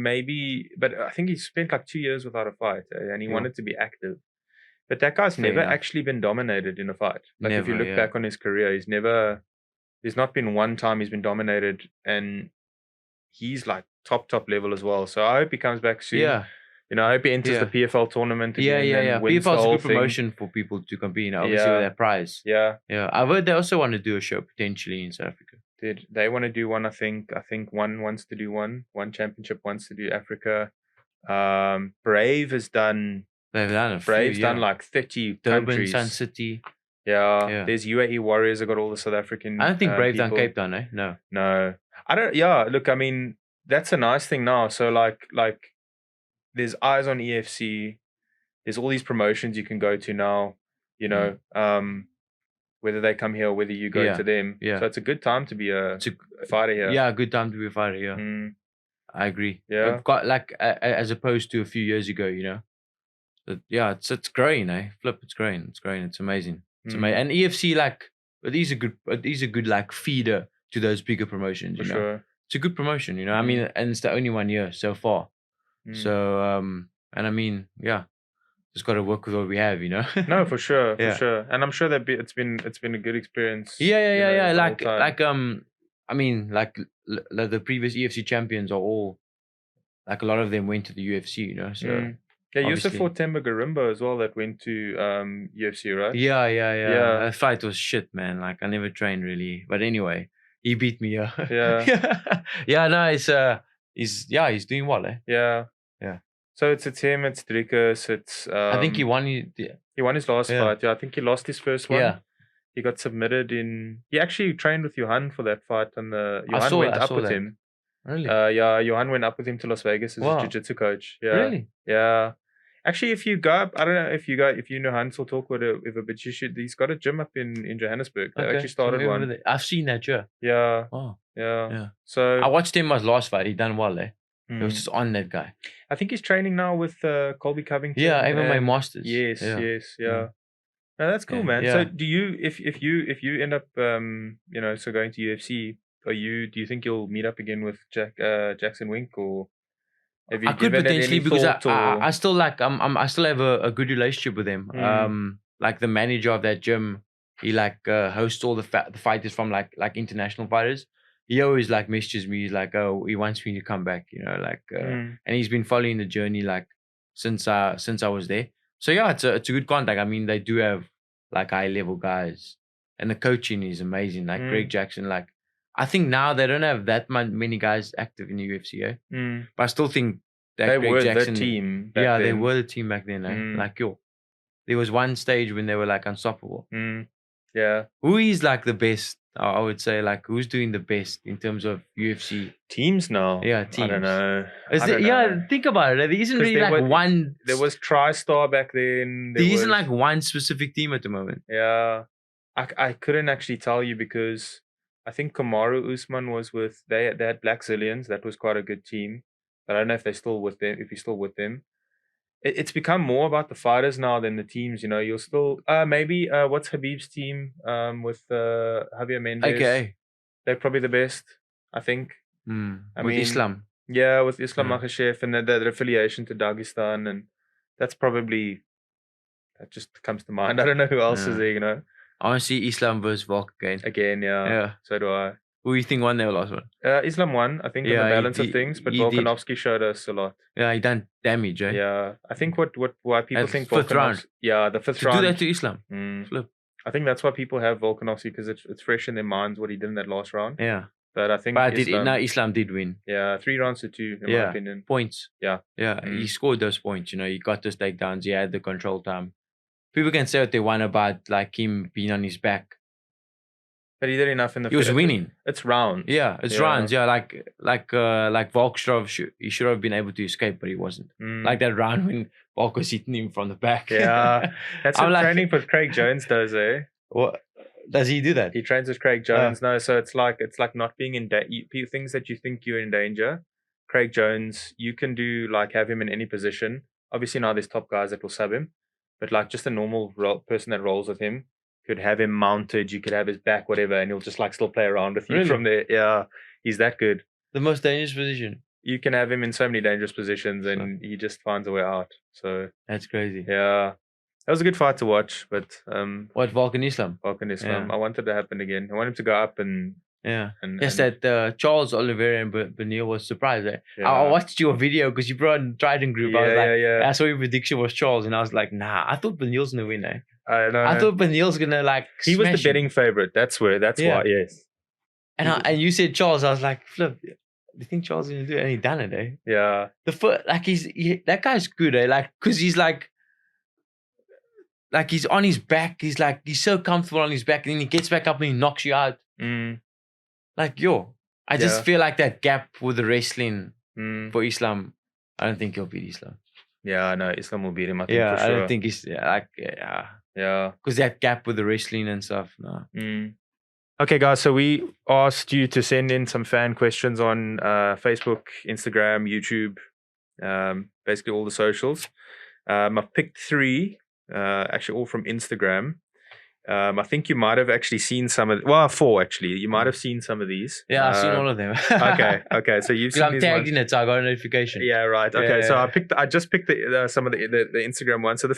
maybe, but I think he spent like 2 years without a fight, and he wanted to be active. But that guy's Fair never enough. actually been dominated in a fight. Like if you Never, look yeah. back on his career, there's not been one time he's been dominated, and he's like top level as well. So I hope he comes back soon. Yeah. You know, I hope he enters the Yeah. PFL tournament again and wins the PFL is a whole good thing. promotion for people to compete, obviously with Yeah. their prize. Yeah. Yeah. I've heard they also want to do a show potentially in South Africa. They want to do one, I think one wants to do one championship wants to do Africa. Brave has done They've done a Brave's few, done yeah. like 30 Durban, countries. Sun City. Yeah. There's UAE Warriors. I got all the South African. I don't think Brave done people. Cape Town, eh? No. No. I don't. Yeah. Look, I mean, that's a nice thing now. So like, there's eyes on EFC. There's all these promotions you can go to now. You know, whether they come here or whether you go to them. Yeah. So it's a good time to be a fighter here. Yeah, a good time to be a fighter. Yeah. I agree. Yeah. We've got like as opposed to a few years ago, you know. But yeah, it's growing, eh? Flip, it's growing. It's growing. It's amazing. It's amazing. And EFC, like, it is a good like feeder to those bigger promotions. You know, sure. It's a good promotion. You know, I mean, and it's the only one year so far. So and I mean, yeah, just got to work with what we have. You know. No, for sure, for sure. And I'm sure that it's been a good experience. Yeah. Like I mean, like the previous EFC champions are all, like, a lot of them went to the UFC. You know, so. Yeah, you also fought Temba Garimbo as well that went to UFC, right? Yeah. That fight was shit, man. Like, I never trained really. But anyway, he beat me, yeah. Yeah, no, he's doing well, eh? Yeah. So it's him, it's Dricus, it's I think he won his last fight. Yeah, I think he lost his first one. Yeah. He got submitted he actually trained with Johan for that fight, and Johan went up with him. Really? Yeah, Johan went up with him to Las Vegas as a jiu-jitsu coach. Yeah. Really? Yeah. Actually, if you go up, I don't know if you know Hans will talk with but he's got a gym up in Johannesburg. They actually started one. I've seen that, yeah. Yeah. Oh. Yeah. So I watched him his last fight. He done well, eh? It was just on that guy. I think he's training now with Colby Covington. Yeah, MMA Masters. Yes. No, that's cool, man. Yeah. So do you, if you end up so going to UFC, do you think you'll meet up again with Jackson Wink, or have you I could potentially, because I still like I still have a good relationship with him. Like the manager of that gym, he like hosts all the fighters from like international fighters. He always like messages me. He's like, oh, he wants me to come back, you know, like, and he's been following the journey like since I was there. So yeah, it's a good contact. I mean, they do have like high level guys, and the coaching is amazing. Like Greg Jackson, like, I think now they don't have that many guys active in the UFC, eh? But I still think that they Greg were Jackson, the team. They were the team back then, eh? Like, there was one stage when they were like unstoppable. Yeah. Who is like the best? I would say, like, who's doing the best in terms of UFC teams now? Yeah, teams. I don't know. Yeah, think about it. There isn't really like one. There was TriStar back then. There isn't like one specific team at the moment. Yeah, I couldn't actually tell you, because I think Kamaru Usman was with they had Black Zillions. That was quite a good team. But I don't know if they're still with them. If he's still with them. It's become more about the fighters now than the teams. You know, you'll still maybe what's Habib's team with Javier Mendez. Okay, they're probably the best, I think. I with mean, Islam. Yeah, with Islam Makhachev and the affiliation to Dagestan, and that's probably, that just comes to mind. I don't know who else is there. You know, I want to see Islam versus Volk again. Yeah. So do I. Who do you think won their last one? Islam won, I think, in the balance of things, but Volkanovski showed us a lot. Yeah, he done damage, eh? Yeah, I think why people think fifth round. Yeah, the fifth round. Do that to Islam. Flip. I think that's why people have Volkanovski, because it's fresh in their minds what he did in that last round. Yeah. But I think Islam did win. Yeah, 3 rounds to 2, in my opinion. Points. Yeah. He scored those points. You know, he got those takedowns. He had the control time. People can say what they want about like him being on his back, but he did enough in the. He was winning. It's rounds. Yeah, it's rounds. Yeah, like Volk he should have been able to escape, but he wasn't. Like that round when Volk was hitting him from the back. Yeah, that's what training with Craig Jones does, eh? What does he do that? He trains with Craig Jones. No, so it's like not being in things that you think you're in danger. Craig Jones, you can do like have him in any position. Obviously now there's top guys that will sub him, but like just a normal person that rolls with him. Could have him mounted, you could have his back, whatever, and he'll just like still play around with you from there. Yeah, he's that good. The most dangerous position. You can have him in so many dangerous positions, and he just finds a way out. So that's crazy. Yeah. That was a good fight to watch, but What, Volkan Islam? Volkan Islam. Yeah. I wanted to happen again. I want him to go up and Yeah. and Yes, that Charles Oliveira and Benil was surprised. I Yeah. watched your video because you brought in Trident Group. I was like, yeah. I saw your prediction was Charles, and I was like, nah, I thought Benil's gonna win. I know. I thought Benil's gonna like. He was the smash him. betting favorite. That's why. Yes. And you said Charles. I was like, flip. Do you think Charles is gonna do it? And he done it, Yeah. The foot, like that guy's good, Like, cause he's like he's on his back. He's so comfortable on his back, and then he gets back up and he knocks you out. Like, I just feel like that gap with the wrestling for Islam. I don't think he'll beat Islam. Yeah, no, Islam will beat him. I think for I sure. don't think he's Yeah. Because that gap with the wrestling and stuff. No. Okay, guys. So we asked you to send in some fan questions on Facebook, Instagram, YouTube, basically all the socials. I've picked 3, actually all from Instagram. I think you might have actually seen some of. 4 actually. You might have seen some of these. Yeah, I've seen all of them. Okay. So you've seen I'm these tagged ones. in it, so I got a notification. Yeah, right. Okay, Yeah. so I just picked some of the Instagram ones. So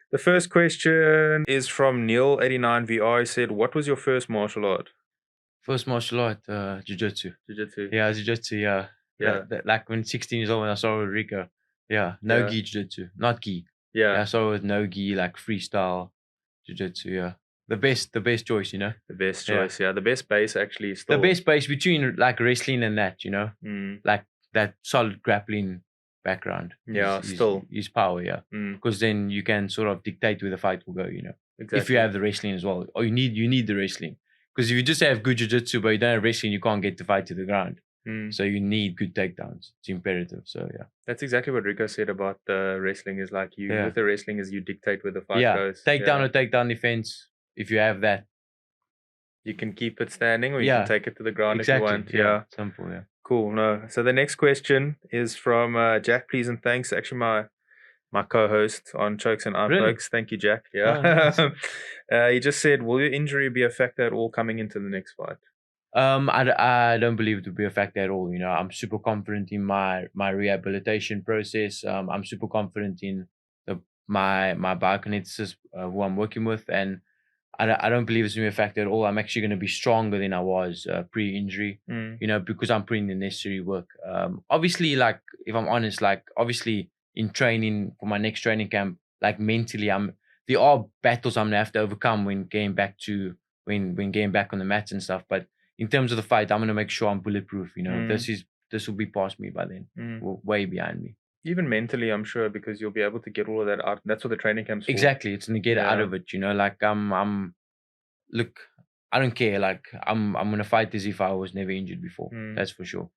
the first question is from Neil89VR. He said, "What was your first martial art?" First martial art, jiu-jitsu. Jiu-jitsu. Yeah, jiu-jitsu. Yeah. Like when 16 years old, when I started with Rico. Yeah, no gi jiu-jitsu, not gi. Yeah. I started with no gi, like freestyle jiu-jitsu. Yeah, the best choice, The best choice. Yeah, the best base actually. Is still the best base between like wrestling and that, like that solid grappling background. Yeah, is power. Yeah, because then you can sort of dictate where the fight will go. Exactly. If you have the wrestling as well, or you need the wrestling. Because if you just have good jiu-jitsu but you don't have wrestling, you can't get the fight to the ground. So you need good takedowns. It's imperative. So yeah, that's exactly what Rico said about the wrestling. Is like with the wrestling is you dictate where the fight goes. Takedown or takedown defense. If you have that, you can keep it standing, or you can take it to the ground if you want. Simple. Yeah. Cool. No. So the next question is from Jack. Please and thanks. Actually, my co-host on Chokes and Outpokes. Really? Thank you, Jack. Yeah. Oh, nice. He just said, "Will your injury be a factor at all coming into the next fight?" I don't believe it to be a factor at all. I'm super confident in my rehabilitation process. I'm super confident in my biokineticists who I'm working with, and I don't believe it's going to be a factor at all. I'm actually going to be stronger than I was pre-injury. Because I'm putting the necessary work. Obviously, like if I'm honest, like obviously in training for my next training camp, like mentally, there are battles I'm gonna have to overcome when getting back on the mats and stuff. But in terms of the fight, I'm gonna make sure I'm bulletproof. This will be past me by then, way behind me. Even mentally, I'm sure, because you'll be able to get all of that out. That's what the training camp's for. Exactly, it's gonna get out of it. Like look, I don't care. Like I'm gonna fight as if I was never injured before. That's for sure.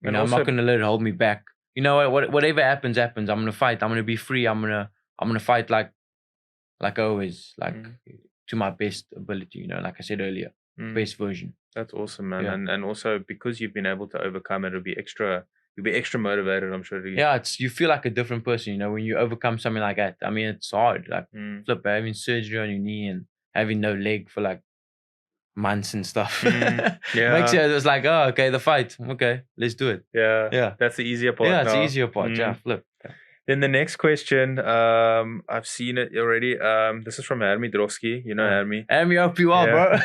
I'm not gonna let it hold me back. Whatever happens. I'm gonna fight. I'm gonna be free. I'm gonna fight like always, like to my best ability. Like I said earlier, best version. That's awesome, man. Yeah. And also because you've been able to overcome it, you'll be extra motivated, I'm sure. You feel like a different person, when you overcome something like that. I mean, it's hard. Like flip, having surgery on your knee and having no leg for like months and stuff. Makes it's like, oh, okay, the fight. Okay, let's do it. Yeah. That's the easier part. Yeah, it's the easier part. Yeah, flip. Then the next question, I've seen it already. This is from Hermie Drosky. You know Hermie. Hermie, hope you are, bro.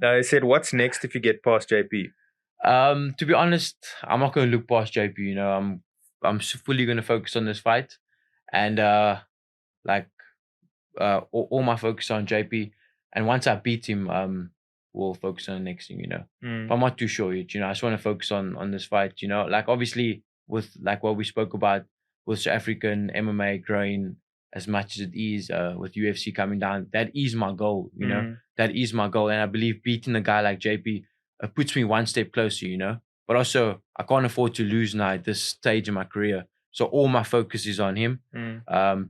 Now he said, "What's next if you get past JP?" To be honest, I'm not going to look past JP. I'm fully going to focus on this fight, and all my focus on JP. And once I beat him, we'll focus on the next thing. But I'm not too sure yet. I just want to focus on this fight. Like obviously with like what we spoke about with South African MMA growing as much as it is, with UFC coming down, that is my goal. That is my goal, and I believe beating a guy like JP puts me one step closer. But also I can't afford to lose now at this stage in my career. So all my focus is on him,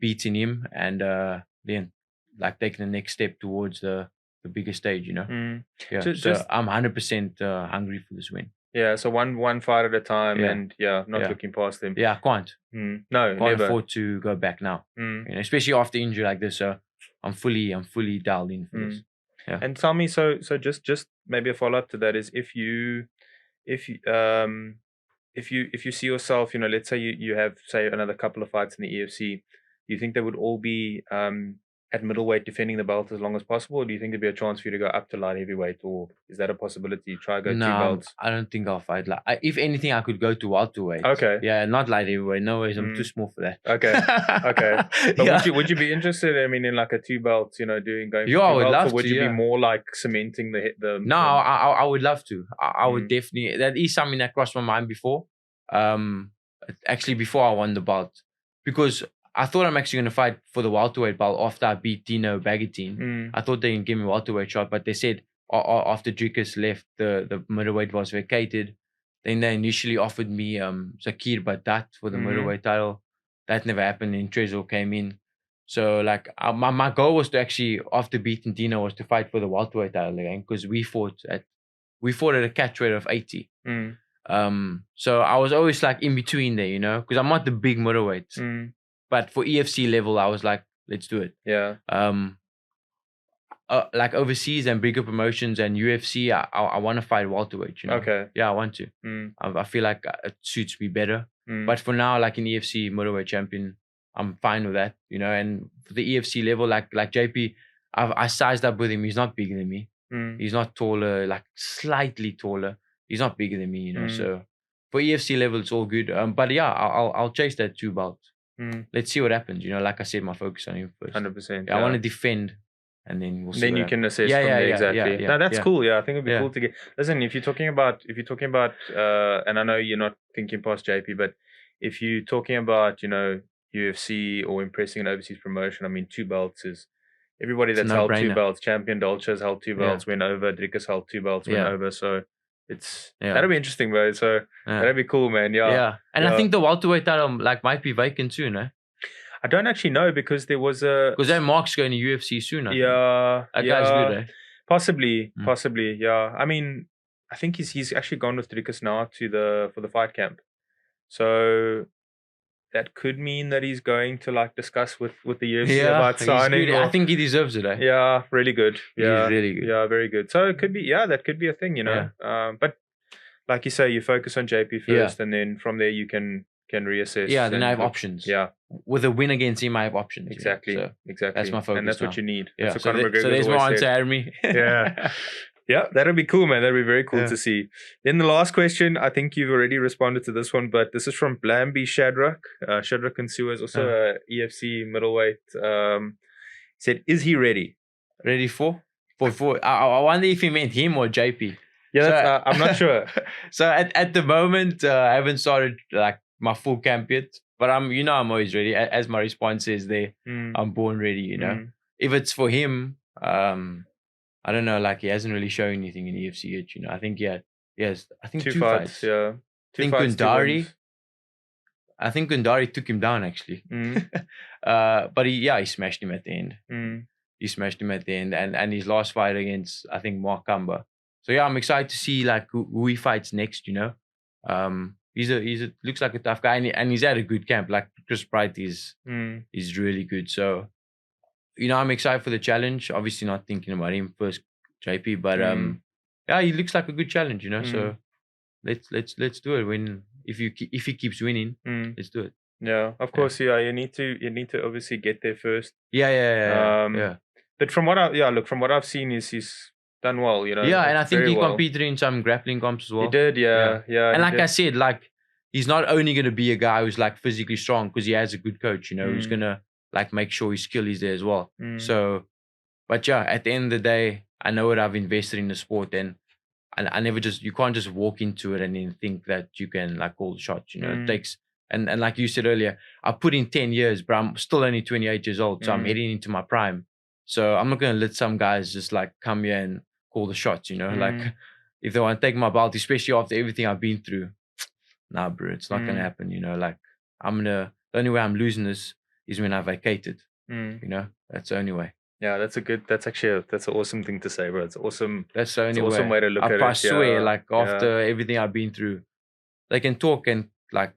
beating him, and then like taking the next step towards the bigger stage. Yeah. So I'm 100% hungry for this win. Yeah, so one fight at a time, and not looking past them. Yeah, I can't. No, can't afford to go back now. Especially after injury like this. So I'm fully dialed in for this. Yeah. And tell me, so just maybe a follow up to that is if you see yourself, let's say you have say another couple of fights in the EFC, do you think they would all be at middleweight defending the belt as long as possible, or do you think there'd be a chance for you to go up to light heavyweight, or is that a possibility? Try go 2 belts? I don't think I'll fight. If anything, I could go to welterweight. Okay. Yeah, not light heavyweight. No ways. I'm too small for that. Okay. Okay. But would you be interested? I mean, in like a 2 belts, going for 2 belts, I would love or would to, you be more like cementing the? No, I would love to. I would definitely. That is something that crossed my mind before. Actually, before I won the belt, because I thought I'm actually going to fight for the welterweight belt after I beat Dino Bagatine. I thought they can give me a welterweight shot, but they said after Dricus left, the middleweight was vacated. Then they initially offered me Zakir Badat for the middleweight title. That never happened, and Trezor came in. So like my goal was to actually, after beating Dino, was to fight for the welterweight title again, because we fought at a catch weight of 80. So I was always like in between there, because I'm not the big middleweight. But for EFC level, I was like, let's do it. Yeah. Like overseas and bigger promotions and UFC, I want to fight welterweight. Okay. Yeah, I want to. I feel like it suits me better. But for now, like in EFC Middleweight Champion, I'm fine with that. And for the EFC level, like JP, I sized up with him. He's not bigger than me. He's not taller, like slightly taller. He's not bigger than me. So for EFC level, it's all good. But yeah, I'll chase that 2 belts. Let's see what happens. Like I said, my focus on him first. 100%. I want to defend, and then we'll see. Then you can assess from there. Exactly. Yeah, no, that's cool. Yeah, I think it'd be cool to get. Listen, if you're talking about, and I know you're not thinking past JP, but if you're talking about, UFC or impressing an overseas promotion, I mean, 2 belts is everybody that's held 2 belts. Champion Dolce's held 2 belts, went over. Dricus held 2 belts, went over. So that'll be interesting, bro. So that'll be cool, man. Yeah. And I think the welterweight title might be vacant soon, eh? I don't actually know, because there was because that Mark's going to UFC soon. I think. That guy's good, eh? Possibly. Yeah. I mean, I think he's actually gone with Dricus now for the fight camp. So that could mean that he's going to like discuss with the UFC about signing. I think he deserves it, eh? Yeah, really good. Yeah, he's really good. Yeah, very good. So it could be, that could be a thing, But like you say, you focus on JP first, and then from there you can reassess. Yeah, then I have options. Yeah. With a win against him, I have options. Exactly. So exactly. that's my focus. And that's now. what you need. Yeah. So there's more answer, Army. Yeah. Yeah, that'll be cool, man. That'll be very cool to see. Then the last question, I think you've already responded to this one, but this is from Blamby Shadrach. Shadrach Kansua is also a EFC middleweight. Said, is he ready? Ready for? I wonder if he meant him or JP. Yeah, I'm not sure. So at the moment, I haven't started like my full camp yet, but I'm always ready. As my response is there, I'm born ready. If it's for him, I don't know. Like he hasn't really shown anything in EFC yet. I think he has. I think 2 fights. Yeah. I think Gundari took him down actually. But he smashed him at the end. He smashed him at the end, and his last fight against, I think, Mark Kamba. So yeah, I'm excited to see like who he fights next. He's looks like a tough guy, and he's at a good camp. Like Chris Bright is really good. So I'm excited for the challenge. Obviously, not thinking about him first, JP, but he looks like a good challenge. So let's do it. If he keeps winning, let's do it. Yeah, of course. Yeah, you need to obviously get there first. Yeah. But from what I've seen is he's done well. And I think he competed in some grappling comps as well. He did. Yeah. And like I said, like he's not only going to be a guy who's like physically strong because he has a good coach. Who's gonna like make sure his skill is there as well. So, but yeah, at the end of the day, I know what I've invested in the sport, and I never you can't just walk into it and then think that you can like call the shots. It takes, and like you said earlier, I put in 10 years, but I'm still only 28 years old, so I'm heading into my prime. So I'm not gonna let some guys just like come here and call the shots. Like if they want to take my belt, especially after everything I've been through, nah, bro, it's not gonna happen. Like the only way I'm losing this is when I vacated. That's the only way. Yeah, that's an awesome thing to say, bro. It's awesome. That's the only awesome way to look at it. I swear, like after everything I've been through, they can talk and like,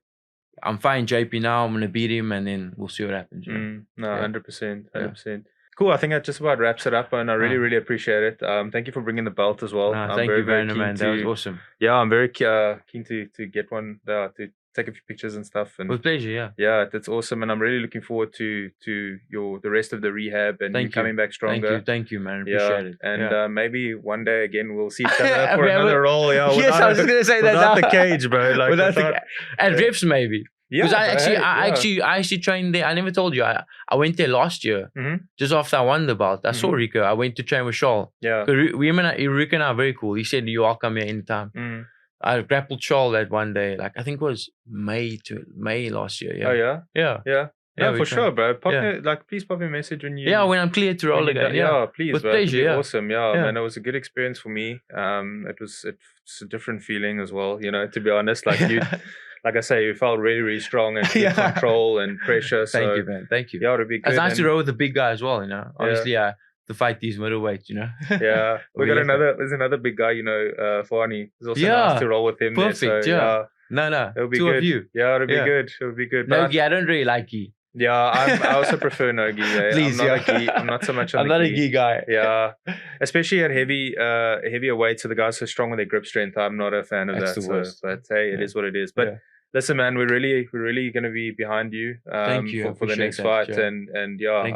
I'm fighting JP now. I'm gonna beat him, and then we'll see what happens. 100%. Cool. I think that just about wraps it up, and I really appreciate it. Thank you for bringing the belt as well. Thank you, man. That was awesome. Yeah, I'm very keen to get one to take a few pictures and stuff. And With pleasure, yeah. yeah, that's awesome, and I'm really looking forward to the rest of the rehab and you coming back stronger. Thank you, man. Appreciate it. And maybe one day again we'll see each other for another role. Yeah, yes, I was just gonna say that. Without the cage, bro. Like and reps maybe. Because I I actually trained there. I never told you. I went there last year, just after I won the belt. I saw Rico. I went to train with Shaul. Yeah. Rico and I are very cool. He said, "You all come here anytime." I grappled Shaul that one day. Like I think it was May last year. Yeah. Oh yeah. Yeah. Yeah. Yeah, for sure, bro. Please pop me a message when you. Yeah, when I'm clear to roll again. Yeah, please. With bro. pleasure. Yeah. Awesome. Yeah, man, it was a good experience for me. It's a different feeling as well. You know, to be honest, like you. Like I say, you felt really, really strong and good control and pressure. So, thank you, man. Thank you. Yeah, it'll be good. It's nice to roll with the big guy as well, you know. Obviously, to fight these middleweights, you know. Yeah. There's another big guy, you know, Fani. It's also nice to roll with him. Perfect, there, so, No. It'll be Two good. of you. Yeah, it'll be good. It'll be good. Nogi, I don't really like Gi. Yeah, I also prefer Nogi. Yeah. Please, I'm not so much on I'm not a Gi guy. Yeah. Especially at heavier weights, so the guys so strong with their grip strength. I'm not a fan of that. But hey, it is what it is. But listen, man, we're really going to be behind you. Thank you for the next fight, and I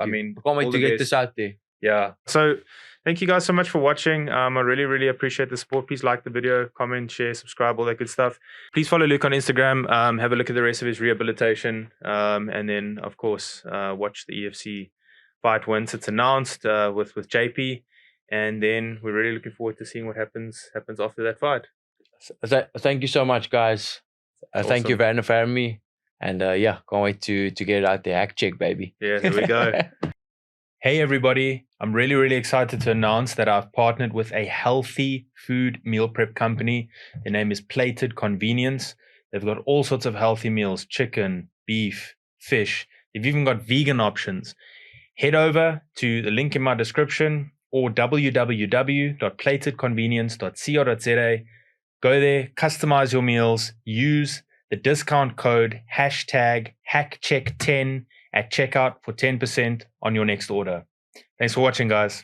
mean, I can't wait to get this out there. Yeah. So, thank you guys so much for watching. I really appreciate the support. Please like the video, comment, share, subscribe, all that good stuff. Please follow Luke on Instagram. Have a look at the rest of his rehabilitation, and then of course watch the EFC fight once it's announced with JP, and then we're really looking forward to seeing what happens after that fight. Thank you so much, guys. Awesome. Thank you for having me, and can't wait to get it out there. Hack check, baby. Yeah, here we go. Hey everybody, I'm really excited to announce that I've partnered with a healthy food meal prep company. Their name is Plated Convenience. They've got all sorts of healthy meals: chicken, beef, fish. They've even got vegan options. Head over to the link in my description or www.platedconvenience.co.za. Go there, customize your meals, use the discount code #HackCheck10 at checkout for 10% on your next order. Thanks for watching, guys.